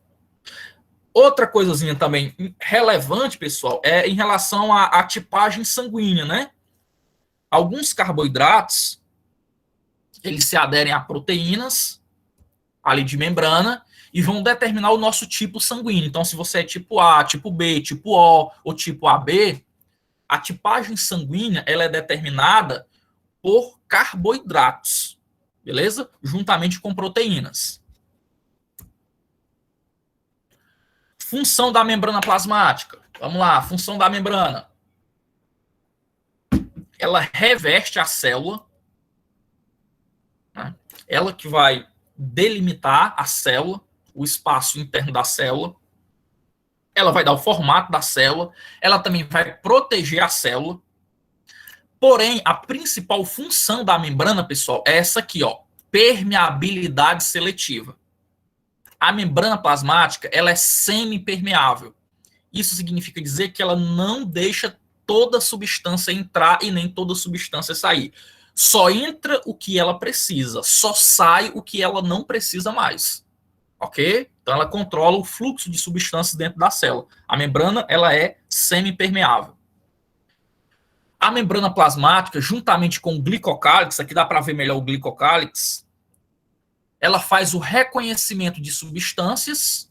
Speaker 2: Outra coisazinha também relevante, pessoal, é em relação à tipagem sanguínea, né? Alguns carboidratos, eles se aderem a proteínas ali de membrana e vão determinar o nosso tipo sanguíneo. Então, se você é tipo A, tipo B, tipo O ou tipo AB, a tipagem sanguínea ela é determinada por carboidratos, beleza? Juntamente com proteínas. Função da membrana plasmática. Vamos lá, função da membrana. Ela reveste a célula, né? Ela que vai delimitar a célula, o espaço interno da célula. Ela vai dar o formato da célula. Ela também vai proteger a célula. Porém, a principal função da membrana, pessoal, é essa aqui, ó, permeabilidade seletiva. A membrana plasmática, ela é semipermeável. Isso significa dizer que ela não deixa toda substância entrar e nem toda substância sair. Só entra o que ela precisa, só sai o que ela não precisa mais. Ok? Então ela controla o fluxo de substâncias dentro da célula. A membrana, ela é semipermeável. A membrana plasmática, juntamente com o glicocálix, aqui dá para ver melhor o glicocálix, ela faz o reconhecimento de substâncias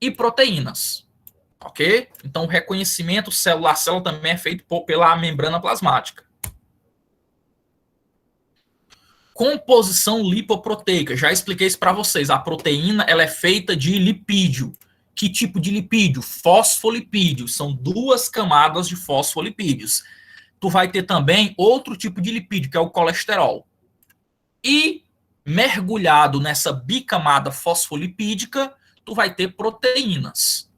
Speaker 2: e proteínas. Ok? Então, o reconhecimento celular a célula também é feito pela membrana plasmática. Composição lipoproteica. Já expliquei isso para vocês. A proteína ela é feita de lipídio. Que tipo de lipídio? Fosfolipídio. São 2 camadas de fosfolipídios. Tu vai ter também outro tipo de lipídio, que é o colesterol. E mergulhado nessa bicamada fosfolipídica, tu vai ter proteínas.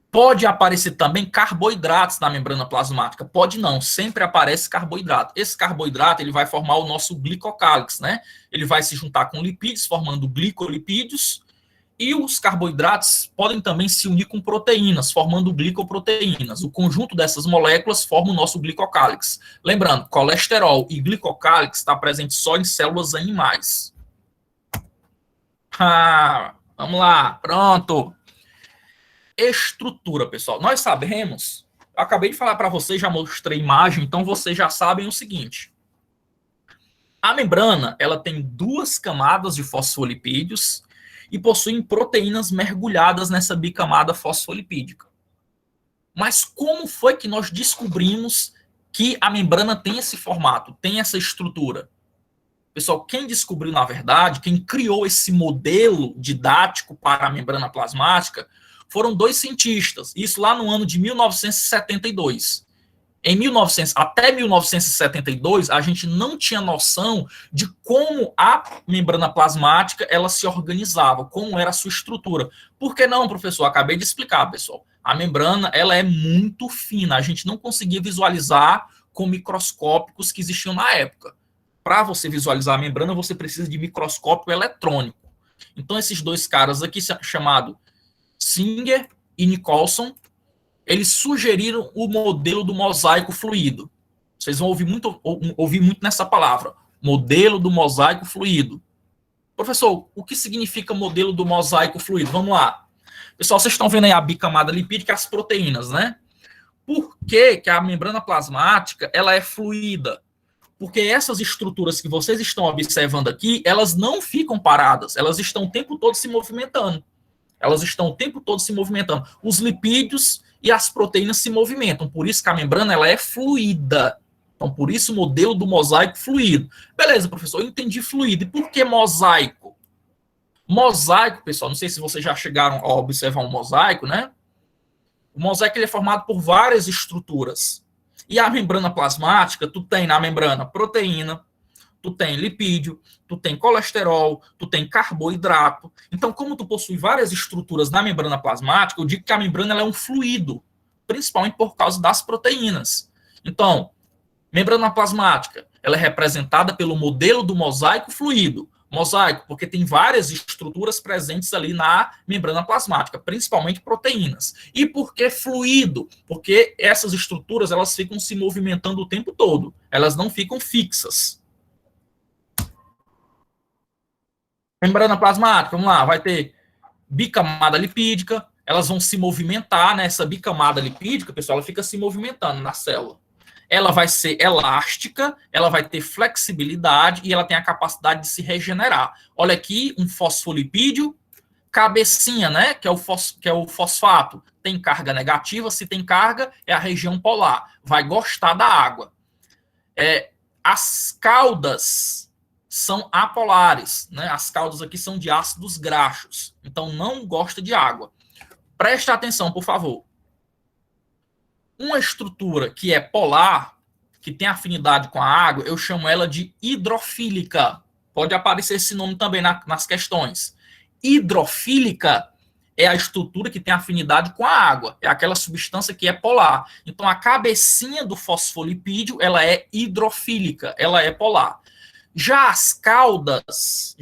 Speaker 2: Pode aparecer também carboidratos na membrana plasmática. Pode não, sempre aparece carboidrato. Esse carboidrato ele vai formar o nosso glicocálix, né? Ele vai se juntar com lipídios, formando glicolipídios. E os carboidratos podem também se unir com proteínas, formando glicoproteínas. O conjunto dessas moléculas forma o nosso glicocálix. Lembrando, colesterol e glicocálix está presente só em células animais. Vamos lá, pronto. Estrutura, pessoal. Nós sabemos, eu acabei de falar para vocês, já mostrei imagem, então vocês já sabem o seguinte. A membrana, ela tem 2 camadas de fosfolipídios e possuem proteínas mergulhadas nessa bicamada fosfolipídica. Mas como foi que nós descobrimos que a membrana tem esse formato, tem essa estrutura? Pessoal, quem descobriu, na verdade, quem criou esse modelo didático para a membrana plasmática foram 2 cientistas, isso lá no ano de 1972. Até 1972, a gente não tinha noção de como a membrana plasmática ela se organizava, como era a sua estrutura. Por que não, professor? Acabei de explicar, pessoal. A membrana ela é muito fina, a gente não conseguia visualizar com microscópicos que existiam na época. Para você visualizar a membrana, você precisa de microscópio eletrônico. Então, esses 2 caras aqui, chamado Singer e Nicholson, eles sugeriram o modelo do mosaico fluido. Vocês vão ouvir muito nessa palavra, modelo do mosaico fluido. Professor, o que significa modelo do mosaico fluido? Vamos lá. Pessoal, vocês estão vendo aí a bicamada lipídica e as proteínas, né? Por que que a membrana plasmática ela é fluida? Porque essas estruturas que vocês estão observando aqui, elas não ficam paradas, elas estão o tempo todo se movimentando. Os lipídios e as proteínas se movimentam, por isso que a membrana ela é fluida. Então, por isso o modelo do mosaico fluido. Beleza, professor, eu entendi fluido. E por que mosaico? Mosaico, pessoal, não sei se vocês já chegaram a observar um mosaico, né? O mosaico ele é formado por várias estruturas. E a membrana plasmática, tu tem na membrana proteína, tu tem lipídio, tu tem colesterol, tu tem carboidrato. Então, como tu possui várias estruturas na membrana plasmática, eu digo que a membrana ela é um fluido, principalmente por causa das proteínas. Então, membrana plasmática, Ela é representada pelo modelo do mosaico fluido. Mosaico, porque tem várias estruturas presentes ali na membrana plasmática, principalmente proteínas. E por que fluido? Porque essas estruturas elas ficam se movimentando o tempo todo. Elas não ficam fixas. Membrana plasmática, vamos lá, vai ter bicamada lipídica, elas vão se movimentar nessa bicamada lipídica, pessoal, ela fica se movimentando na célula. Ela vai ser elástica, ela vai ter flexibilidade e ela tem a capacidade de se regenerar. Olha aqui, um fosfolipídio, cabecinha, né, que é o fosfato, tem carga negativa, se tem carga, é a região polar, vai gostar da água. As caudas são apolares, né? As caudas aqui são de ácidos graxos, então não gosta de água. Preste atenção, por favor. Uma estrutura que é polar, que tem afinidade com a água, eu chamo ela de hidrofílica. Pode aparecer esse nome também nas questões. Hidrofílica é a estrutura que tem afinidade com a água, é aquela substância que é polar. Então, a cabecinha do fosfolipídio, ela é hidrofílica, ela é polar. Já as caudas,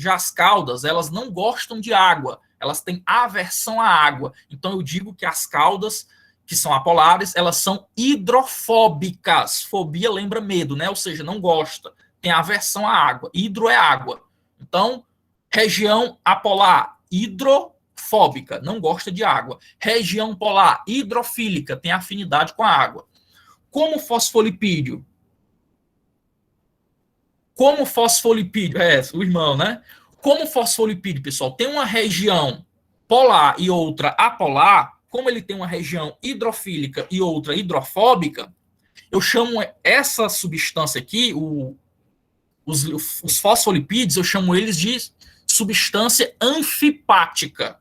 Speaker 2: elas não gostam de água, elas têm aversão à água. Então, eu digo que as caudas, que são apolares, elas são hidrofóbicas. Fobia lembra medo, né? Ou seja, não gosta, tem aversão à água. Hidro é água. Então, região apolar, hidrofóbica, não gosta de água. Região polar, hidrofílica, tem afinidade com a água. Como fosfolipídio, o irmão, né? Como fosfolipídio, pessoal, tem uma região polar e outra apolar, como ele tem uma região hidrofílica e outra hidrofóbica, eu chamo essa substância aqui, os fosfolipídios, eu chamo eles de substância anfipática.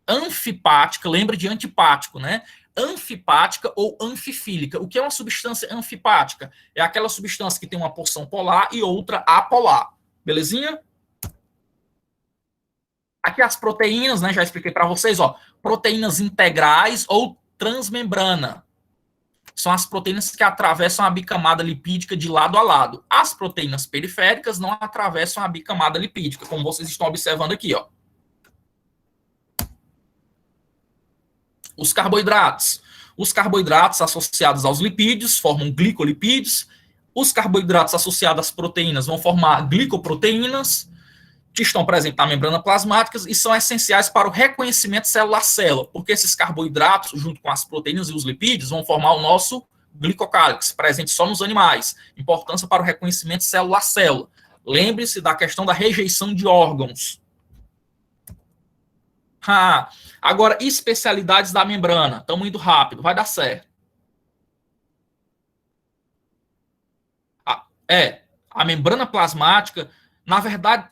Speaker 2: Anfipática, lembra de antipático, né? Anfipática ou anfifílica. O que é uma substância anfipática? É aquela substância que tem uma porção polar e outra apolar. Belezinha? Aqui as proteínas, né? Já expliquei para vocês, ó. Proteínas integrais ou transmembrana. São as proteínas que atravessam a bicamada lipídica de lado a lado. As proteínas periféricas não atravessam a bicamada lipídica, como vocês estão observando aqui, ó. Os carboidratos. Os carboidratos associados aos lipídios formam glicolipídios. Os carboidratos associados às proteínas vão formar glicoproteínas, que estão presentes na membrana plasmática e são essenciais para o reconhecimento célula-célula, porque esses carboidratos, junto com as proteínas e os lipídios, vão formar o nosso glicocálix, presente só nos animais. Importância para o reconhecimento célula-célula. Lembre-se da questão da rejeição de órgãos. Agora, especialidades da membrana. Estamos indo rápido, vai dar certo. A membrana plasmática, na verdade,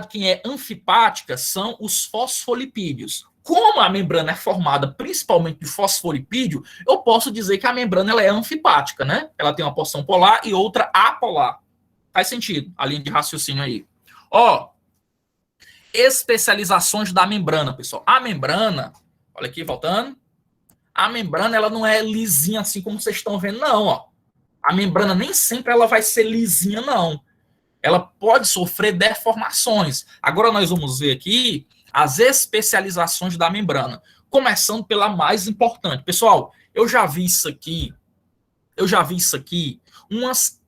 Speaker 2: quem é anfipática são os fosfolipídios. Como a membrana é formada principalmente de fosfolipídio, eu posso dizer que a membrana ela é anfipática, né? Ela tem uma porção polar e outra apolar. Faz sentido a linha de raciocínio aí. Especializações da membrana, pessoal. A membrana, olha aqui, voltando. A membrana, ela não é lisinha assim como vocês estão vendo, não, ó. A membrana nem sempre ela vai ser lisinha, não. Ela pode sofrer deformações. Agora nós vamos ver aqui as especializações da membrana. Começando pela mais importante. Pessoal, eu já vi isso aqui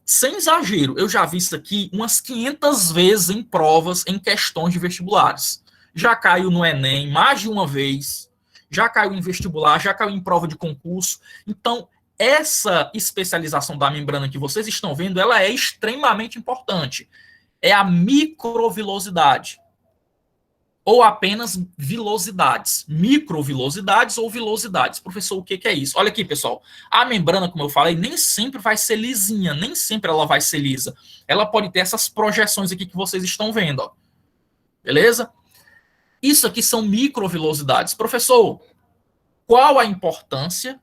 Speaker 2: sem exagero, eu já vi isso aqui umas 500 vezes em provas, em questões de vestibulares. Já caiu no Enem mais de uma vez, já caiu em vestibular, já caiu em prova de concurso. Então, essa especialização da membrana que vocês estão vendo, ela é extremamente importante. É a microvilosidade. Ou apenas vilosidades. Microvilosidades ou vilosidades. Professor, o que é isso? Olha aqui, pessoal. A membrana, como eu falei, nem sempre vai ser lisinha, nem sempre ela vai ser lisa. Ela pode ter essas projeções aqui que vocês estão vendo, ó. Beleza? Isso aqui são microvilosidades. Professor, qual a importância,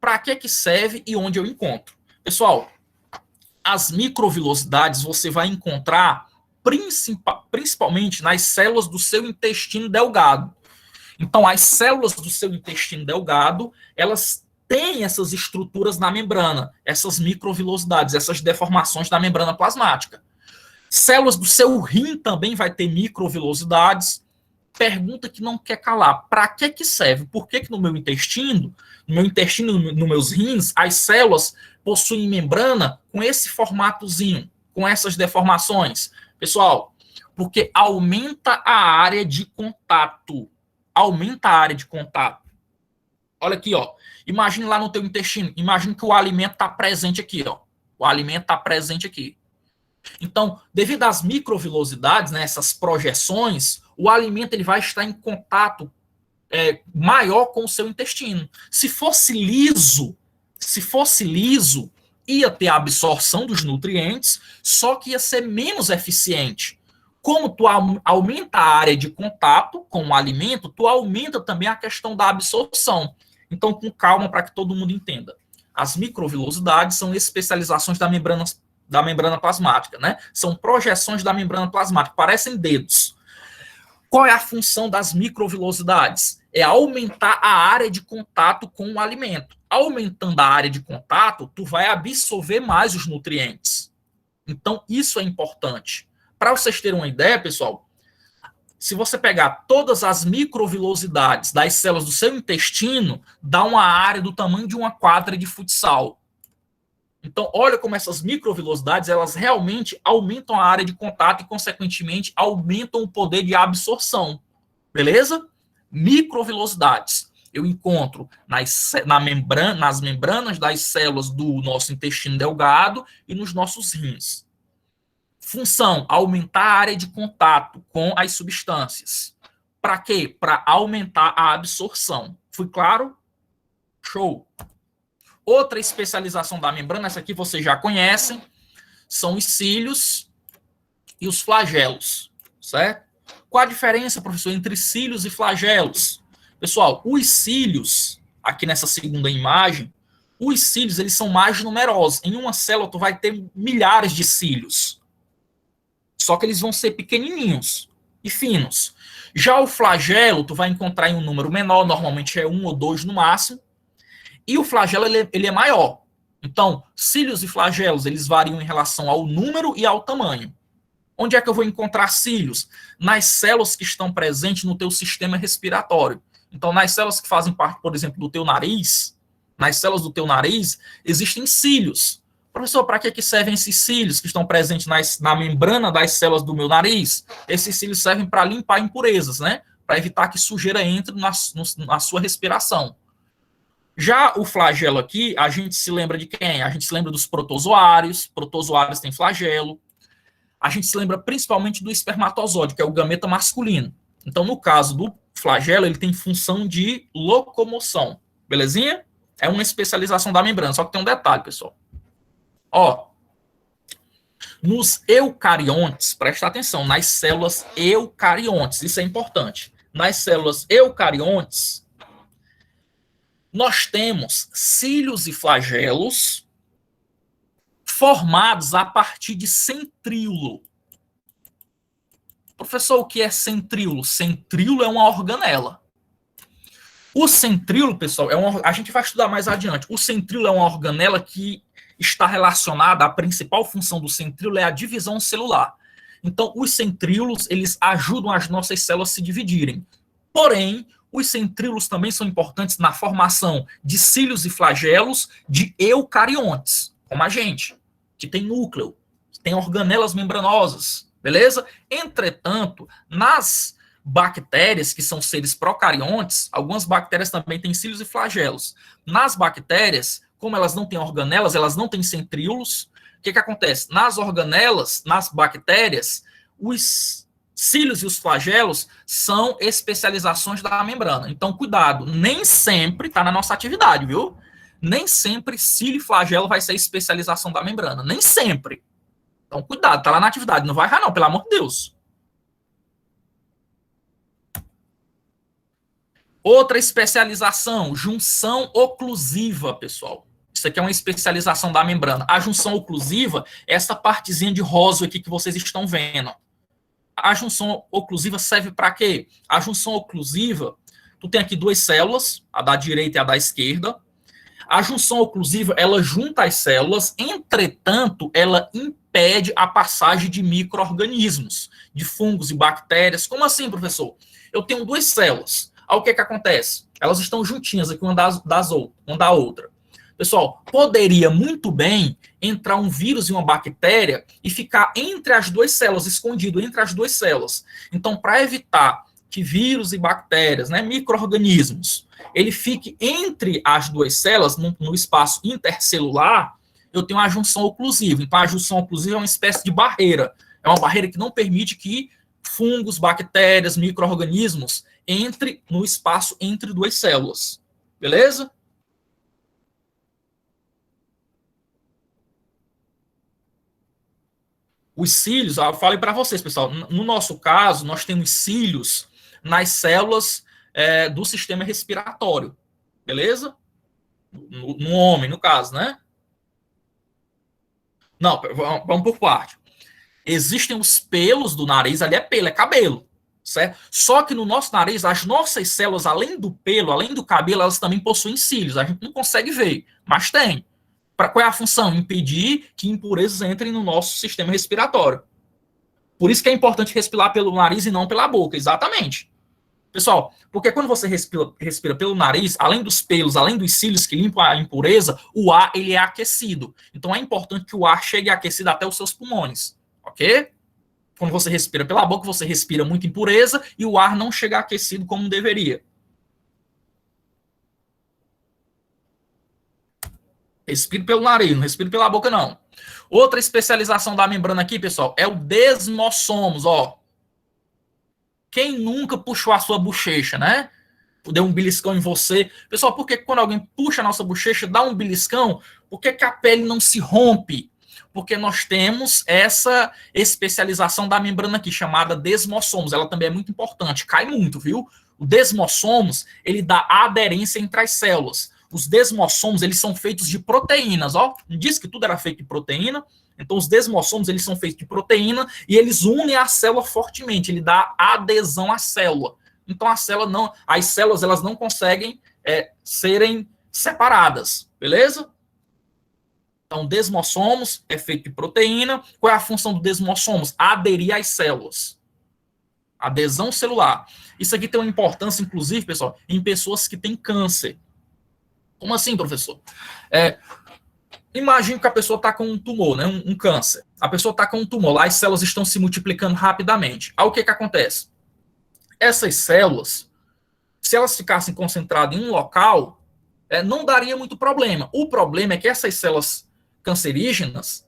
Speaker 2: para que serve e onde eu encontro? Pessoal, as microvilosidades você vai encontrar principalmente nas células do seu intestino delgado. Então, as células do seu intestino delgado, elas tem essas estruturas na membrana, essas microvilosidades, essas deformações da membrana plasmática. Células do seu rim também vai ter microvilosidades. Pergunta que não quer calar. Para que serve? Por que no meu intestino, nos meus rins, as células possuem membrana com esse formatozinho, com essas deformações? Pessoal, porque aumenta a área de contato. Aumenta a área de contato. Olha aqui, ó. Imagine lá no teu intestino. Imagine que o alimento está presente aqui, ó. O alimento está presente aqui. Então, devido às microvilosidades, né, essas projeções, o alimento ele vai estar em contato maior com o seu intestino. Se fosse liso, ia ter a absorção dos nutrientes, só que ia ser menos eficiente. Como tu aumenta a área de contato com o alimento, tu aumenta também a questão da absorção. Então, com calma para que todo mundo entenda. As microvilosidades são especializações da membrana plasmática, né? São projeções da membrana plasmática, parecem dedos. Qual é a função das microvilosidades? É aumentar a área de contato com o alimento. Aumentando a área de contato, tu vai absorver mais os nutrientes. Então, isso é importante. Para vocês terem uma ideia, pessoal, se você pegar todas as microvilosidades das células do seu intestino, dá uma área do tamanho de uma quadra de futsal. Então, olha como essas microvilosidades, elas realmente aumentam a área de contato e, consequentemente, aumentam o poder de absorção. Beleza? Microvilosidades. Eu encontro nas membranas das células do nosso intestino delgado e nos nossos rins. Função, aumentar a área de contato com as substâncias. Para quê? Para aumentar a absorção. Fui claro? Show! Outra especialização da membrana, essa aqui vocês já conhecem, são os cílios e os flagelos, certo? Qual a diferença, professor, entre cílios e flagelos? Pessoal, os cílios, aqui nessa segunda imagem, os cílios, eles são mais numerosos. Em uma célula, tu vai ter milhares de cílios. Só que eles vão ser pequenininhos e finos. Já o flagelo, tu vai encontrar em um número menor, normalmente é 1 ou 2 no máximo. E o flagelo, ele é maior. Então, cílios e flagelos, eles variam em relação ao número e ao tamanho. Onde é que eu vou encontrar cílios? Nas células que estão presentes no teu sistema respiratório. Então, nas células que fazem parte, por exemplo, do teu nariz, nas células do teu nariz, existem cílios. Professor, para que servem esses cílios que estão presentes na membrana das células do meu nariz? Esses cílios servem para limpar impurezas, né? Para evitar que sujeira entre na sua respiração. Já o flagelo aqui, a gente se lembra de quem? A gente se lembra dos protozoários. Protozoários têm flagelo. A gente se lembra principalmente do espermatozoide, que é o gameta masculino. Então, no caso do flagelo, ele tem função de locomoção. Belezinha? É uma especialização da membrana. Só que tem um detalhe, pessoal. Ó, nos eucariontes, presta atenção, nas células eucariontes, isso é importante. Nas células eucariontes, nós temos cílios e flagelos formados a partir de centríolo. Professor, o que é centríolo? Centríolo é uma organela. O centríolo, pessoal, a gente vai estudar mais adiante. O centríolo é uma organela que está relacionada, a principal função do centríolo é a divisão celular. Então, os centríolos, eles ajudam as nossas células a se dividirem. Porém, os centríolos também são importantes na formação de cílios e flagelos de eucariontes, como a gente, que tem núcleo, que tem organelas membranosas, beleza? Entretanto, nas bactérias, que são seres procariontes, algumas bactérias também têm cílios e flagelos. Nas bactérias, como elas não têm organelas, elas não têm centríolos, o que acontece? Nas organelas, nas bactérias, os cílios e os flagelos são especializações da membrana. Então, cuidado, nem sempre está na nossa atividade, viu? Nem sempre cílio e flagelo vai ser especialização da membrana. Nem sempre. Então, cuidado, está lá na atividade. Não vai errar não, pelo amor de Deus. Outra especialização, junção oclusiva, pessoal. Isso aqui é uma especialização da membrana. A junção oclusiva é essa partezinha de rosa aqui que vocês estão vendo. A junção oclusiva serve para quê? A junção oclusiva, tu tem aqui duas células, a da direita e a da esquerda. A junção oclusiva, ela junta as células, entretanto, ela impede a passagem de micro-organismos, de fungos e bactérias. Como assim, professor? Eu tenho duas células. Aí o que acontece? Elas estão juntinhas aqui, uma da outra. Pessoal, poderia muito bem entrar um vírus e uma bactéria e ficar entre as duas células, escondido entre as duas células. Então, para evitar que vírus e bactérias, né, micro-organismos, ele fique entre as duas células, no espaço intercelular, eu tenho a junção oclusiva. Então, a junção oclusiva é uma espécie de barreira. É uma barreira que não permite que fungos, bactérias, micro-organismos entre no espaço entre duas células. Beleza? Os cílios, eu falei para vocês, pessoal, no nosso caso, nós temos cílios nas células do sistema respiratório, beleza? No homem, no caso, né? Não, vamos por parte. Existem os pelos do nariz, ali é pelo, é cabelo, certo? Só que no nosso nariz, as nossas células, além do pelo, além do cabelo, elas também possuem cílios. A gente não consegue ver, mas tem. Qual é a função? Impedir que impurezas entrem no nosso sistema respiratório. Por isso que é importante respirar pelo nariz e não pela boca, exatamente. Pessoal, porque quando você respira pelo nariz, além dos pelos, além dos cílios que limpam a impureza, o ar ele é aquecido. Então é importante que o ar chegue aquecido até os seus pulmões, ok? Quando você respira pela boca, você respira muita impureza e o ar não chega aquecido como deveria. Respire pelo nariz, não respire pela boca, não. Outra especialização da membrana aqui, pessoal, é o desmossomos, ó. Quem nunca puxou a sua bochecha, né? Deu um beliscão em você. Pessoal, por que quando alguém puxa a nossa bochecha, dá um beliscão, por que a pele não se rompe? Porque nós temos essa especialização da membrana aqui, chamada desmossomos. Ela também é muito importante, cai muito, viu? O desmossomos, ele dá aderência entre as células. Os desmossomos, eles são feitos de proteínas, ó. Não disse que tudo era feito de proteína? Então, os desmossomos, eles são feitos de proteína e eles unem a célula fortemente. Ele dá adesão à célula. Então, as células elas não conseguem serem separadas, beleza? Então, desmossomos é feito de proteína. Qual é a função do desmossomos? Aderir às células. Adesão celular. Isso aqui tem uma importância, inclusive, pessoal, em pessoas que têm câncer. Como assim, professor? Imagine que a pessoa está com um tumor, né? Um câncer. A pessoa está com um tumor, lá as células estão se multiplicando rapidamente. Aí o que acontece? Essas células, se elas ficassem concentradas em um local, não daria muito problema. O problema é que essas células cancerígenas,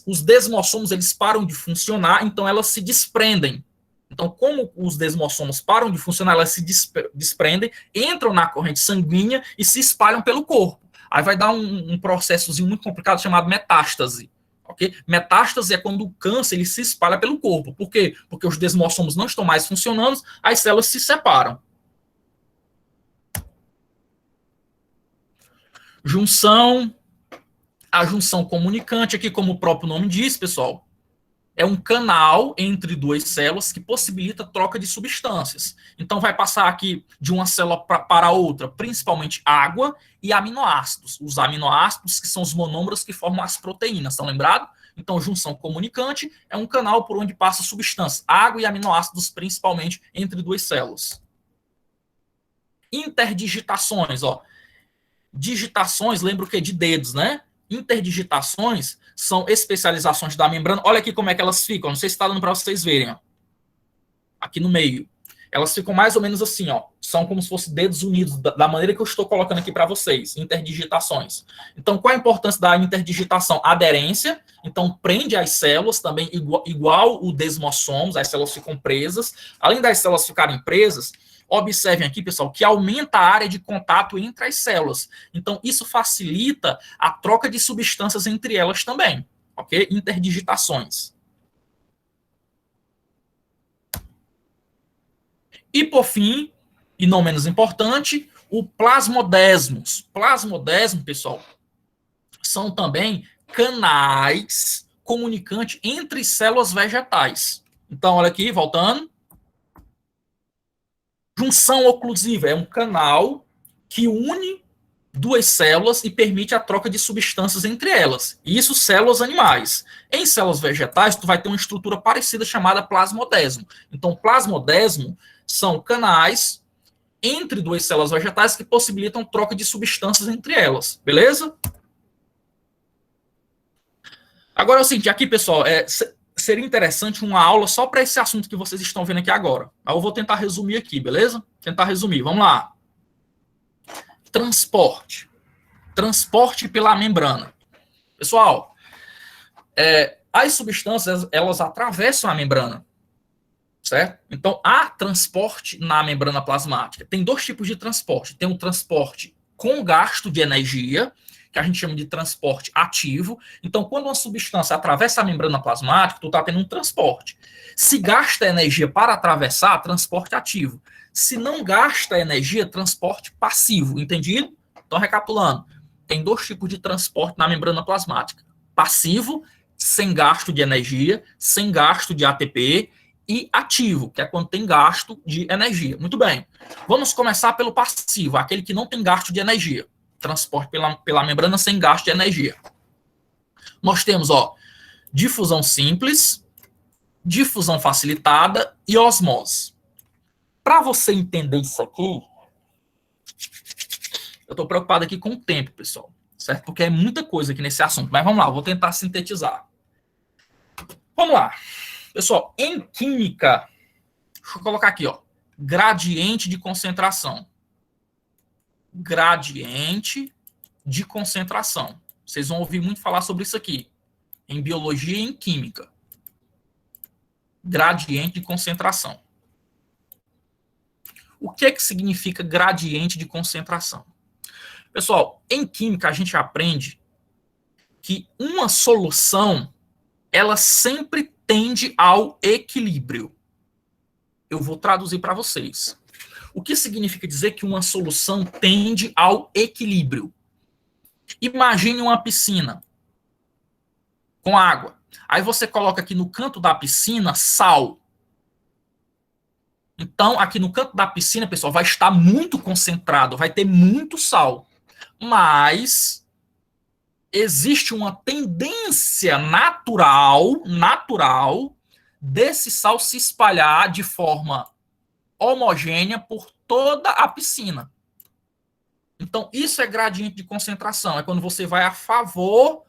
Speaker 2: os desmossomos, eles param de funcionar, então elas se desprendem. Então, como os desmossomos param de funcionar, elas se desprendem, entram na corrente sanguínea e se espalham pelo corpo. Aí vai dar um processozinho muito complicado chamado metástase. Okay? Metástase é quando o câncer ele se espalha pelo corpo. Por quê? Porque os desmossomos não estão mais funcionando, as células se separam. A junção comunicante, aqui como o próprio nome diz, pessoal, é um canal entre duas células que possibilita a troca de substâncias. Então, vai passar aqui de uma célula para outra, principalmente água e aminoácidos. Os aminoácidos, que são os monômeros que formam as proteínas, estão lembrados? Então, junção comunicante é um canal por onde passa substâncias, água e aminoácidos, principalmente entre duas células. Interdigitações, ó. Digitações, lembra o que? De dedos, né? Interdigitações são especializações da membrana. Olha aqui como é que elas ficam. Não sei se está dando para vocês verem. Ó. Aqui no meio. Elas ficam mais ou menos assim, ó. São como se fossem dedos unidos, da maneira que eu estou colocando aqui para vocês. Interdigitações. Então, qual a importância da interdigitação? Aderência. Então, prende as células também, igual o desmossomos. As células ficam presas. Além das células ficarem presas, observem aqui, pessoal, que aumenta a área de contato entre as células. Então, isso facilita a troca de substâncias entre elas também. Ok? Interdigitações. E, por fim, e não menos importante, o plasmodesmos. Plasmodesmo, pessoal, são também canais comunicantes entre células vegetais. Então, olha aqui, voltando. Junção oclusiva é um canal que une duas células e permite a troca de substâncias entre elas. Isso células animais. Em células vegetais, tu vai ter uma estrutura parecida chamada plasmodesmo. Então, plasmodesmo são canais entre duas células vegetais que possibilitam troca de substâncias entre elas. Beleza? Agora é o seguinte, aqui, pessoal, seria interessante uma aula só para esse assunto que vocês estão vendo aqui agora. Aí eu vou tentar resumir aqui, beleza? Tentar resumir. Vamos lá. Transporte. Transporte pela membrana. Pessoal, as substâncias, elas atravessam a membrana, certo? Então, há transporte na membrana plasmática. Tem dois tipos de transporte. Tem um transporte com gasto de energia, que a gente chama de transporte ativo. Então, quando uma substância atravessa a membrana plasmática, tu está tendo um transporte. Se gasta energia para atravessar, transporte ativo. Se não gasta energia, transporte passivo. Entendido? Então, recapitulando, tem dois tipos de transporte na membrana plasmática. Passivo, sem gasto de energia, sem gasto de ATP, e ativo, que é quando tem gasto de energia. Muito bem. Vamos começar pelo passivo, aquele que não tem gasto de energia. Transporte pela membrana sem gasto de energia. Nós temos, difusão simples, difusão facilitada e osmose. Para você entender isso aqui, eu estou preocupado aqui com o tempo, pessoal, certo? Porque é muita coisa aqui nesse assunto. Mas vamos lá, vou tentar sintetizar. Vamos lá. Pessoal, em química, deixa eu colocar aqui, gradiente de concentração. Gradiente de concentração. Vocês vão ouvir muito falar sobre isso aqui, em biologia e em química. Gradiente de concentração. O que significa gradiente de concentração? Pessoal, em química a gente aprende que uma solução, ela sempre tende ao equilíbrio. Eu vou traduzir para vocês. O que significa dizer que uma solução tende ao equilíbrio? Imagine uma piscina com água. Aí você coloca aqui no canto da piscina sal. Então, aqui no canto da piscina, pessoal, vai estar muito concentrado, vai ter muito sal. Mas existe uma tendência natural desse sal se espalhar de forma homogênea por toda a piscina. Então, isso é gradiente de concentração. É quando você vai a favor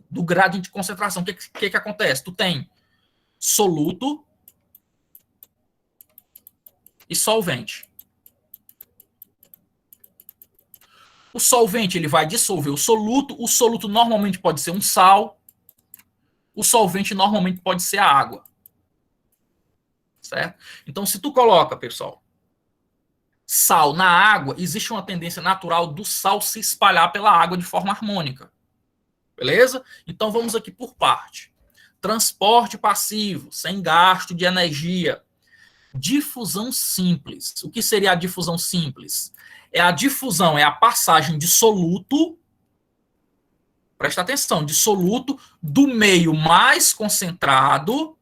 Speaker 2: do gradiente de concentração. O que acontece? Tu tem soluto e solvente. O solvente ele vai dissolver o soluto normalmente pode ser um sal, o solvente normalmente pode ser a água. Certo? Então, se tu coloca, pessoal, sal na água, existe uma tendência natural do sal se espalhar pela água de forma harmônica. Beleza? Então, vamos aqui por parte. Transporte passivo, sem gasto de energia. Difusão simples. O que seria a difusão simples? É a passagem de soluto, presta atenção, de soluto do meio mais concentrado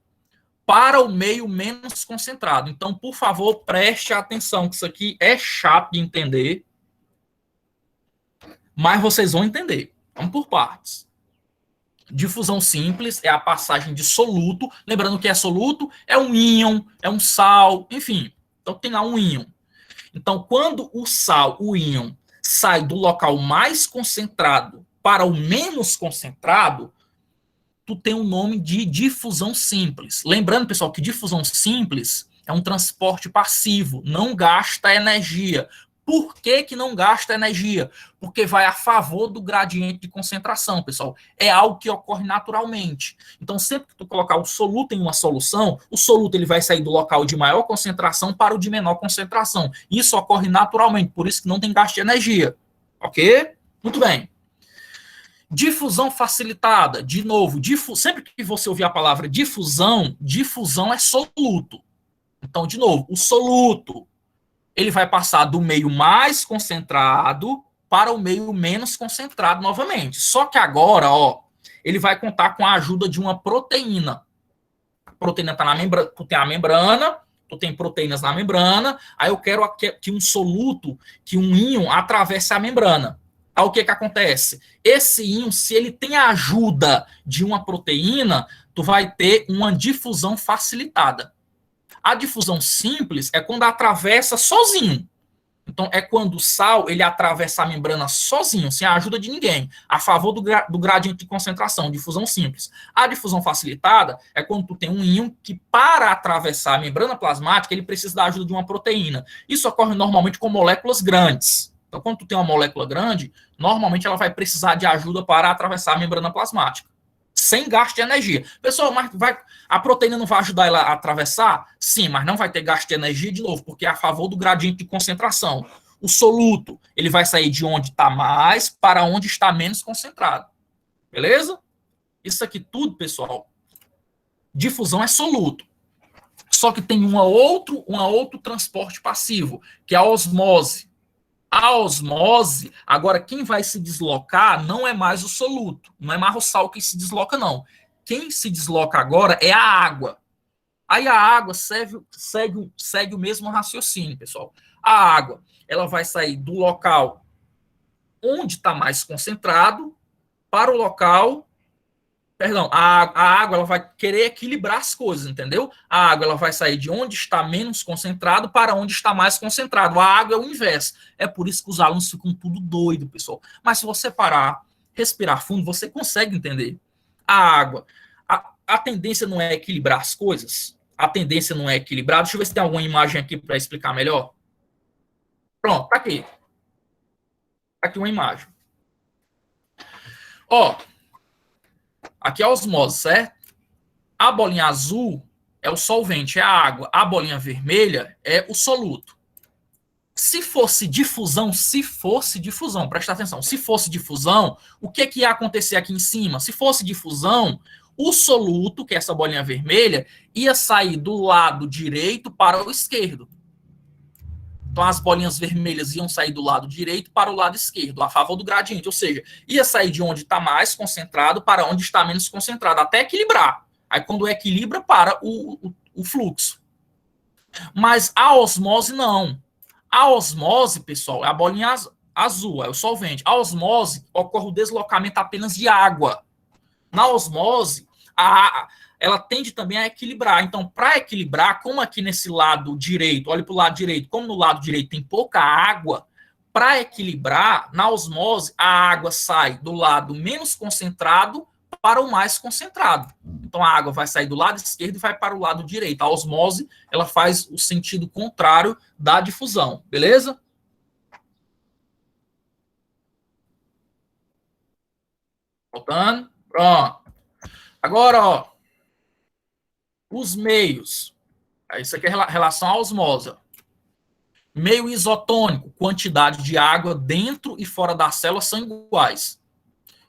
Speaker 2: para o meio menos concentrado. Então, por favor, preste atenção, que isso aqui é chato de entender, mas vocês vão entender. Vamos por partes. Difusão simples é a passagem de soluto, lembrando que é soluto, é um íon, é um sal, enfim. Então, tem lá um íon. Então, quando o sal, o íon, sai do local mais concentrado para o menos concentrado, tu tem um nome de difusão simples. Lembrando, pessoal, que difusão simples é um transporte passivo, não gasta energia. Por que não gasta energia? Porque vai a favor do gradiente de concentração, pessoal. É algo que ocorre naturalmente. Então, sempre que tu colocar o soluto em uma solução, o soluto ele vai sair do local de maior concentração para o de menor concentração. Isso ocorre naturalmente, por isso que não tem gasto de energia. Ok? Muito bem. Difusão facilitada, de novo, sempre que você ouvir a palavra difusão é soluto. Então, de novo, o soluto ele vai passar do meio mais concentrado para o meio menos concentrado novamente. Só que agora, ele vai contar com a ajuda de uma proteína. A proteína está na membrana, tu tem a membrana, Tu tem proteínas na membrana, aí eu quero que um soluto, que um íon atravesse a membrana. Aí o que acontece? Esse íon, se ele tem a ajuda de uma proteína, tu vai ter uma difusão facilitada. A difusão simples é quando atravessa sozinho. Então, é quando o sal ele atravessa a membrana sozinho, sem a ajuda de ninguém, a favor do gradiente de concentração, difusão simples. A difusão facilitada é quando tu tem um íon que, para atravessar a membrana plasmática, ele precisa da ajuda de uma proteína. Isso ocorre normalmente com moléculas grandes. Então, quando tu tem uma molécula grande, normalmente ela vai precisar de ajuda para atravessar a membrana plasmática, sem gasto de energia. Pessoal, mas a proteína não vai ajudar ela a atravessar? Sim, mas não vai ter gasto de energia de novo, porque é a favor do gradiente de concentração. O soluto, ele vai sair de onde está mais para onde está menos concentrado. Beleza? Isso aqui tudo, pessoal, difusão é soluto. Só que tem um outro transporte passivo, que é a osmose. A osmose, agora quem vai se deslocar não é mais o soluto, não é mais o sal que se desloca, não. Quem se desloca agora é a água. Aí a água segue o mesmo raciocínio, pessoal. A água, ela vai sair do local onde está mais concentrado para o local... Perdão, a água ela vai querer equilibrar as coisas, entendeu? A água ela vai sair de onde está menos concentrado para onde está mais concentrado. A água é o inverso. É por isso que os alunos ficam tudo doido, pessoal. Mas se você parar, respirar fundo, você consegue entender. A água, a tendência não é equilibrar as coisas? A tendência não é equilibrar. Deixa eu ver se tem alguma imagem aqui para explicar melhor. Pronto, tá aqui. Tá aqui uma imagem. Ó, aqui é a osmose, certo? A bolinha azul é o solvente, é a água. A bolinha vermelha é o soluto. Se fosse difusão, presta atenção. Se fosse difusão, o que ia acontecer aqui em cima? Se fosse difusão, o soluto, que é essa bolinha vermelha, ia sair do lado direito para o esquerdo. Então, as bolinhas vermelhas iam sair do lado direito para o lado esquerdo, a favor do gradiente. Ou seja, ia sair de onde está mais concentrado para onde está menos concentrado, até equilibrar. Aí, quando equilibra, para o fluxo. Mas a osmose, não. A osmose, pessoal, é a bolinha azul, é o solvente. A osmose ocorre o deslocamento apenas de água. Na osmose, ela tende também a equilibrar. Então, para equilibrar, como aqui nesse lado direito, olha para o lado direito, como no lado direito tem pouca água, para equilibrar, na osmose, a água sai do lado menos concentrado para o mais concentrado. Então, a água vai sair do lado esquerdo e vai para o lado direito. A osmose, ela faz o sentido contrário da difusão. Beleza? Voltando. Pronto. Agora, ó, os meios. Isso aqui é relação à osmose. Meio isotônico, quantidade de água dentro e fora da célula são iguais.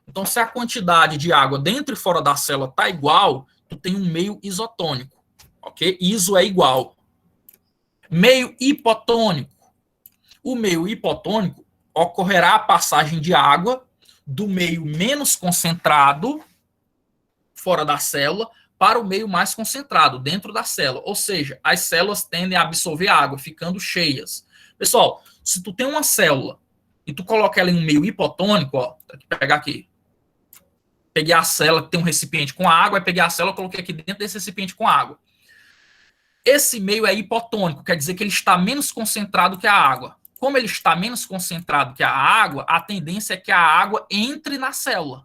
Speaker 2: Então, se a quantidade de água dentro e fora da célula está igual, tu tem um meio isotônico, ok? Iso é igual. Meio hipotônico. O meio hipotônico ocorrerá a passagem de água do meio menos concentrado, fora da célula, para o meio mais concentrado, dentro da célula. Ou seja, as células tendem a absorver água, ficando cheias. Pessoal, se tu tem uma célula e tu coloca ela em um meio hipotônico, ó, vou pegar aqui. Peguei a célula que tem um recipiente com água, aí peguei a célula e coloquei aqui dentro desse recipiente com água. Esse meio é hipotônico, quer dizer que ele está menos concentrado que a água. Como ele está menos concentrado que a água, a tendência é que a água entre na célula.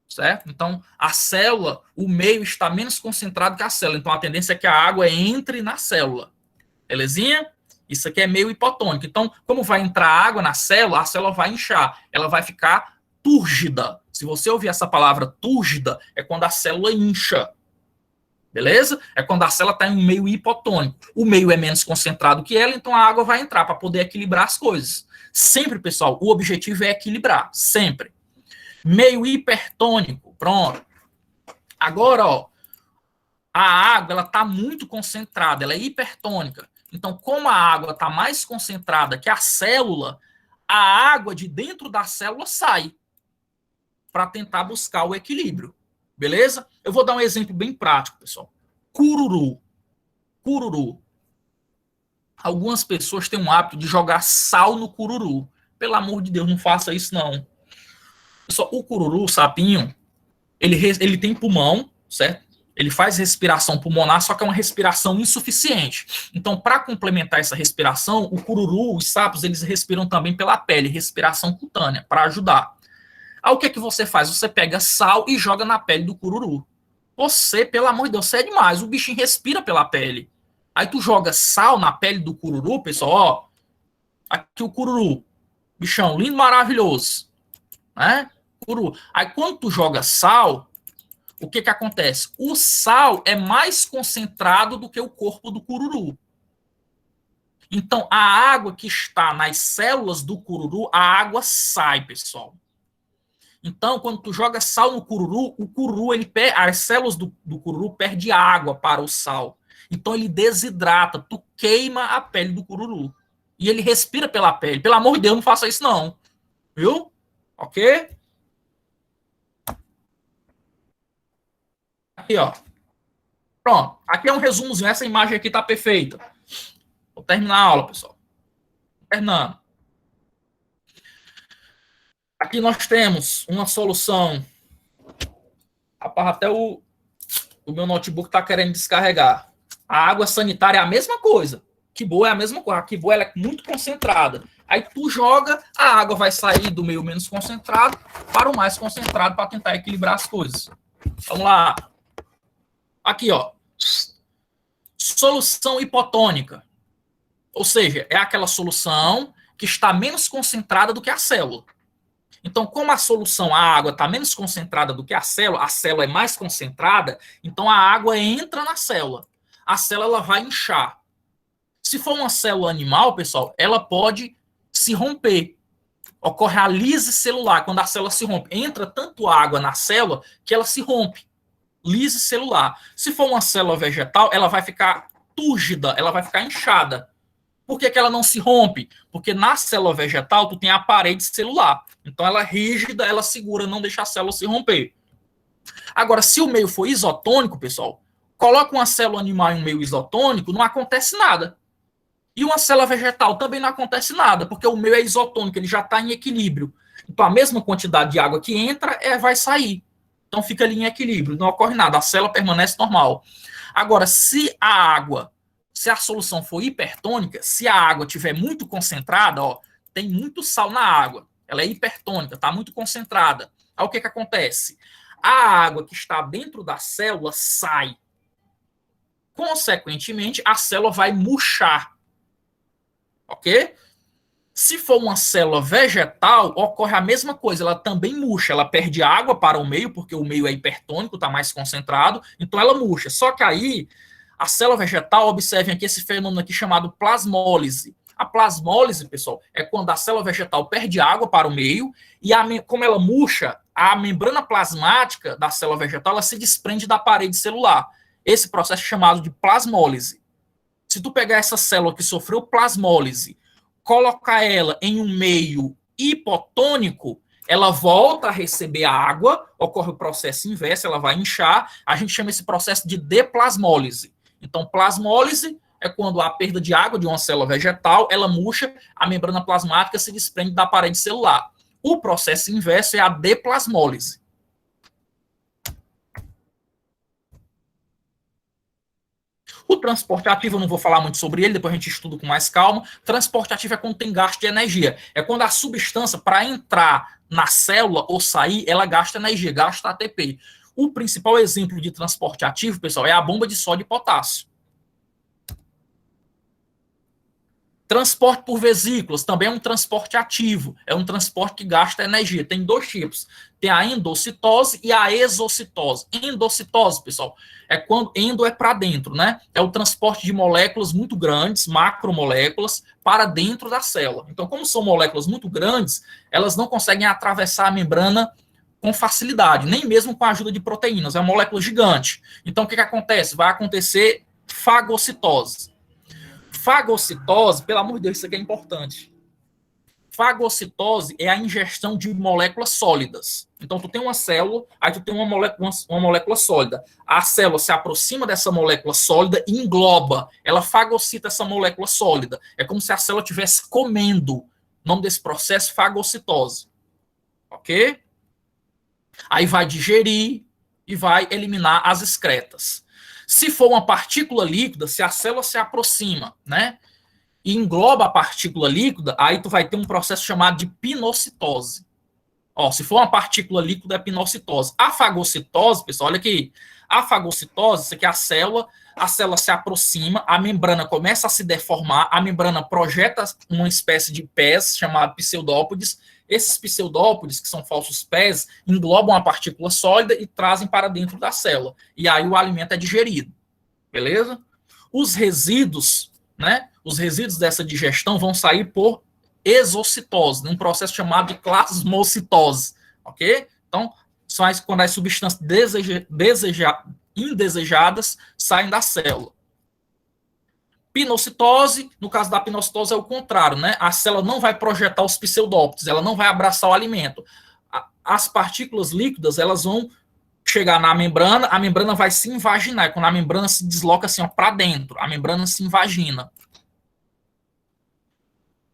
Speaker 2: Certo? Então, a célula, o meio está menos concentrado que a célula. Então, a tendência é que a água entre na célula. Belezinha? Isso aqui é meio hipotônico. Então, como vai entrar água na célula, a célula vai inchar. Ela vai ficar túrgida. Se você ouvir essa palavra túrgida, é quando a célula incha. Beleza? É quando a célula está em um meio hipotônico. O meio é menos concentrado que ela, então a água vai entrar para poder equilibrar as coisas. Sempre, pessoal, o objetivo é equilibrar. Sempre. Meio hipertônico. Pronto. Agora, ó, a água ela está muito concentrada, ela é hipertônica. Então, como a água está mais concentrada que a célula, a água de dentro da célula sai para tentar buscar o equilíbrio. Beleza? Eu vou dar um exemplo bem prático, pessoal. Cururu. cururu. Algumas pessoas têm um hábito de jogar sal no cururu. Pelo amor de Deus, não faça isso, não. Pessoal, o cururu, o sapinho, ele tem pulmão, certo? Ele faz respiração pulmonar, só que é uma respiração insuficiente. Então, para complementar essa respiração, o cururu, os sapos, eles respiram também pela pele, respiração cutânea, para ajudar. Aí o que é que você faz? Você pega sal e joga na pele do cururu. Você, pelo amor de Deus, você é demais. O bichinho respira pela pele. Aí tu joga sal na pele do cururu, pessoal, ó. Aqui o cururu. Bichão lindo, maravilhoso. Né? Cururu. Aí quando tu joga sal, o que que acontece? O sal é mais concentrado do que o corpo do cururu. Então, a água que está nas células do cururu, a água sai, pessoal. Então, quando tu joga sal no cururu, o cururu, as células do cururu perdem água para o sal. Então, ele desidrata, tu queima a pele do cururu. E ele respira pela pele. Pelo amor de Deus, não faça isso não. Viu? Ok? Aqui, ó. Pronto. Aqui é um resumozinho. Essa imagem aqui tá perfeita. Vou terminar a aula, pessoal. Terminando. Aqui nós temos uma solução. Rapaz, até o meu notebook está querendo descarregar. A água sanitária é a mesma coisa. Que boa é a mesma coisa. A que boa ela é muito concentrada. Aí tu joga, a água vai sair do meio menos concentrado para o mais concentrado para tentar equilibrar as coisas. Vamos lá. Aqui, ó. Solução hipotônica. Ou seja, é aquela solução que está menos concentrada do que a célula. Então, como a solução, a água, está menos concentrada do que a célula é mais concentrada, então a água entra na célula. A célula ela vai inchar. Se for uma célula animal, pessoal, ela pode se romper. Ocorre a lise celular, quando a célula se rompe. Entra tanto água na célula que ela se rompe. Lise celular. Se for uma célula vegetal, ela vai ficar túrgida, ela vai ficar inchada. Por que ela não se rompe? Porque na célula vegetal tu tem a parede celular. Então ela é rígida, ela segura, não deixa a célula se romper. Agora, se o meio for isotônico, pessoal, coloca uma célula animal em um meio isotônico, não acontece nada. E uma célula vegetal também não acontece nada, porque o meio é isotônico, ele já está em equilíbrio. Então a mesma quantidade de água que entra vai sair. Então fica ali em equilíbrio, não ocorre nada, a célula permanece normal. Agora, se a solução for hipertônica, se a água estiver muito concentrada, ó, tem muito sal na água, ela é hipertônica, está muito concentrada. Aí o que acontece? A água que está dentro da célula sai. Consequentemente, a célula vai murchar. Ok? Se for uma célula vegetal, ocorre a mesma coisa, ela também murcha, ela perde água para o meio, porque o meio é hipertônico, está mais concentrado, então ela murcha. Só que aí, a célula vegetal, observem aqui esse fenômeno aqui chamado plasmólise. A plasmólise, pessoal, é quando a célula vegetal perde água para o meio e, como ela murcha, a membrana plasmática da célula vegetal ela se desprende da parede celular. Esse processo é chamado de plasmólise. Se tu pegar essa célula que sofreu plasmólise, colocar ela em um meio hipotônico, ela volta a receber água, ocorre o processo inverso, ela vai inchar, a gente chama esse processo de deplasmólise. Então, plasmólise é quando há perda de água de uma célula vegetal, ela murcha, a membrana plasmática se desprende da parede celular. O processo inverso é a deplasmólise. O transporte ativo, eu não vou falar muito sobre ele, depois a gente estuda com mais calma. Transporte ativo é quando tem gasto de energia. É quando a substância, para entrar na célula ou sair, ela gasta energia, gasta ATP. O principal exemplo de transporte ativo, pessoal, é a bomba de sódio e potássio. Transporte por vesículas também é um transporte ativo, é um transporte que gasta energia. Tem dois tipos, tem a endocitose e a exocitose. Endocitose, pessoal, é quando endo é para dentro, né? É o transporte de moléculas muito grandes, macromoléculas, para dentro da célula. Então, como são moléculas muito grandes, elas não conseguem atravessar a membrana com facilidade, nem mesmo com a ajuda de proteínas, é uma molécula gigante. Então, o que acontece? Vai acontecer fagocitose. Fagocitose, pelo amor de Deus, isso aqui é importante. Fagocitose é a ingestão de moléculas sólidas. Então, tu tem uma célula, aí tu tem uma molécula sólida. A célula se aproxima dessa molécula sólida e engloba. Ela fagocita essa molécula sólida. É como se a célula estivesse comendo. O nome desse processo, fagocitose. Ok? Aí vai digerir e vai eliminar as excretas. Se for uma partícula líquida, se a célula se aproxima, né, e engloba a partícula líquida, aí tu vai ter um processo chamado de pinocitose. Ó, se for uma partícula líquida, é pinocitose. A fagocitose, pessoal, olha aqui. A fagocitose, isso aqui é a célula se aproxima, a membrana começa a se deformar, a membrana projeta uma espécie de pés, chamado pseudópodes. Esses pseudópodes, que são falsos pés, englobam a partícula sólida e trazem para dentro da célula. E aí o alimento é digerido. Beleza? Os resíduos, né? Os resíduos dessa digestão vão sair por exocitose, num processo chamado de plasmocitose, ok? Então, são quando as substâncias indesejadas saem da célula. Pinocitose, no caso da pinocitose é o contrário, né? A célula não vai projetar os pseudópodes, ela não vai abraçar o alimento. As partículas líquidas, elas vão chegar na membrana, a membrana vai se invaginar, e quando a membrana se desloca assim para dentro, a membrana se invagina.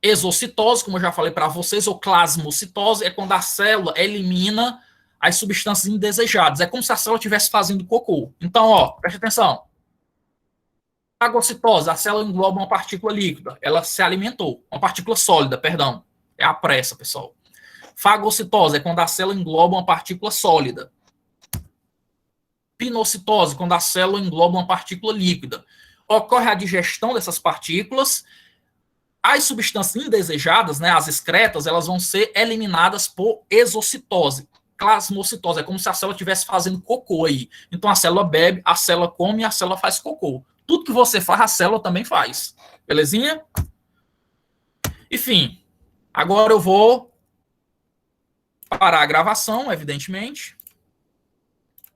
Speaker 2: Exocitose, como eu já falei para vocês, ou plasmocitose, é quando a célula elimina as substâncias indesejadas. É como se a célula estivesse fazendo cocô. Então, ó, preste atenção. Fagocitose, a célula engloba uma partícula líquida. Ela se alimentou. Uma partícula sólida, perdão. É a pressa, pessoal. Fagocitose é quando a célula engloba uma partícula sólida. Pinocitose, quando a célula engloba uma partícula líquida. Ocorre a digestão dessas partículas. As substâncias indesejadas, né, as excretas, elas vão ser eliminadas por exocitose. Plasmocitose, é como se a célula estivesse fazendo cocô aí. Então a célula bebe, a célula come e a célula faz cocô. Tudo que você faz, a célula também faz. Belezinha? Enfim, agora eu vou parar a gravação, evidentemente.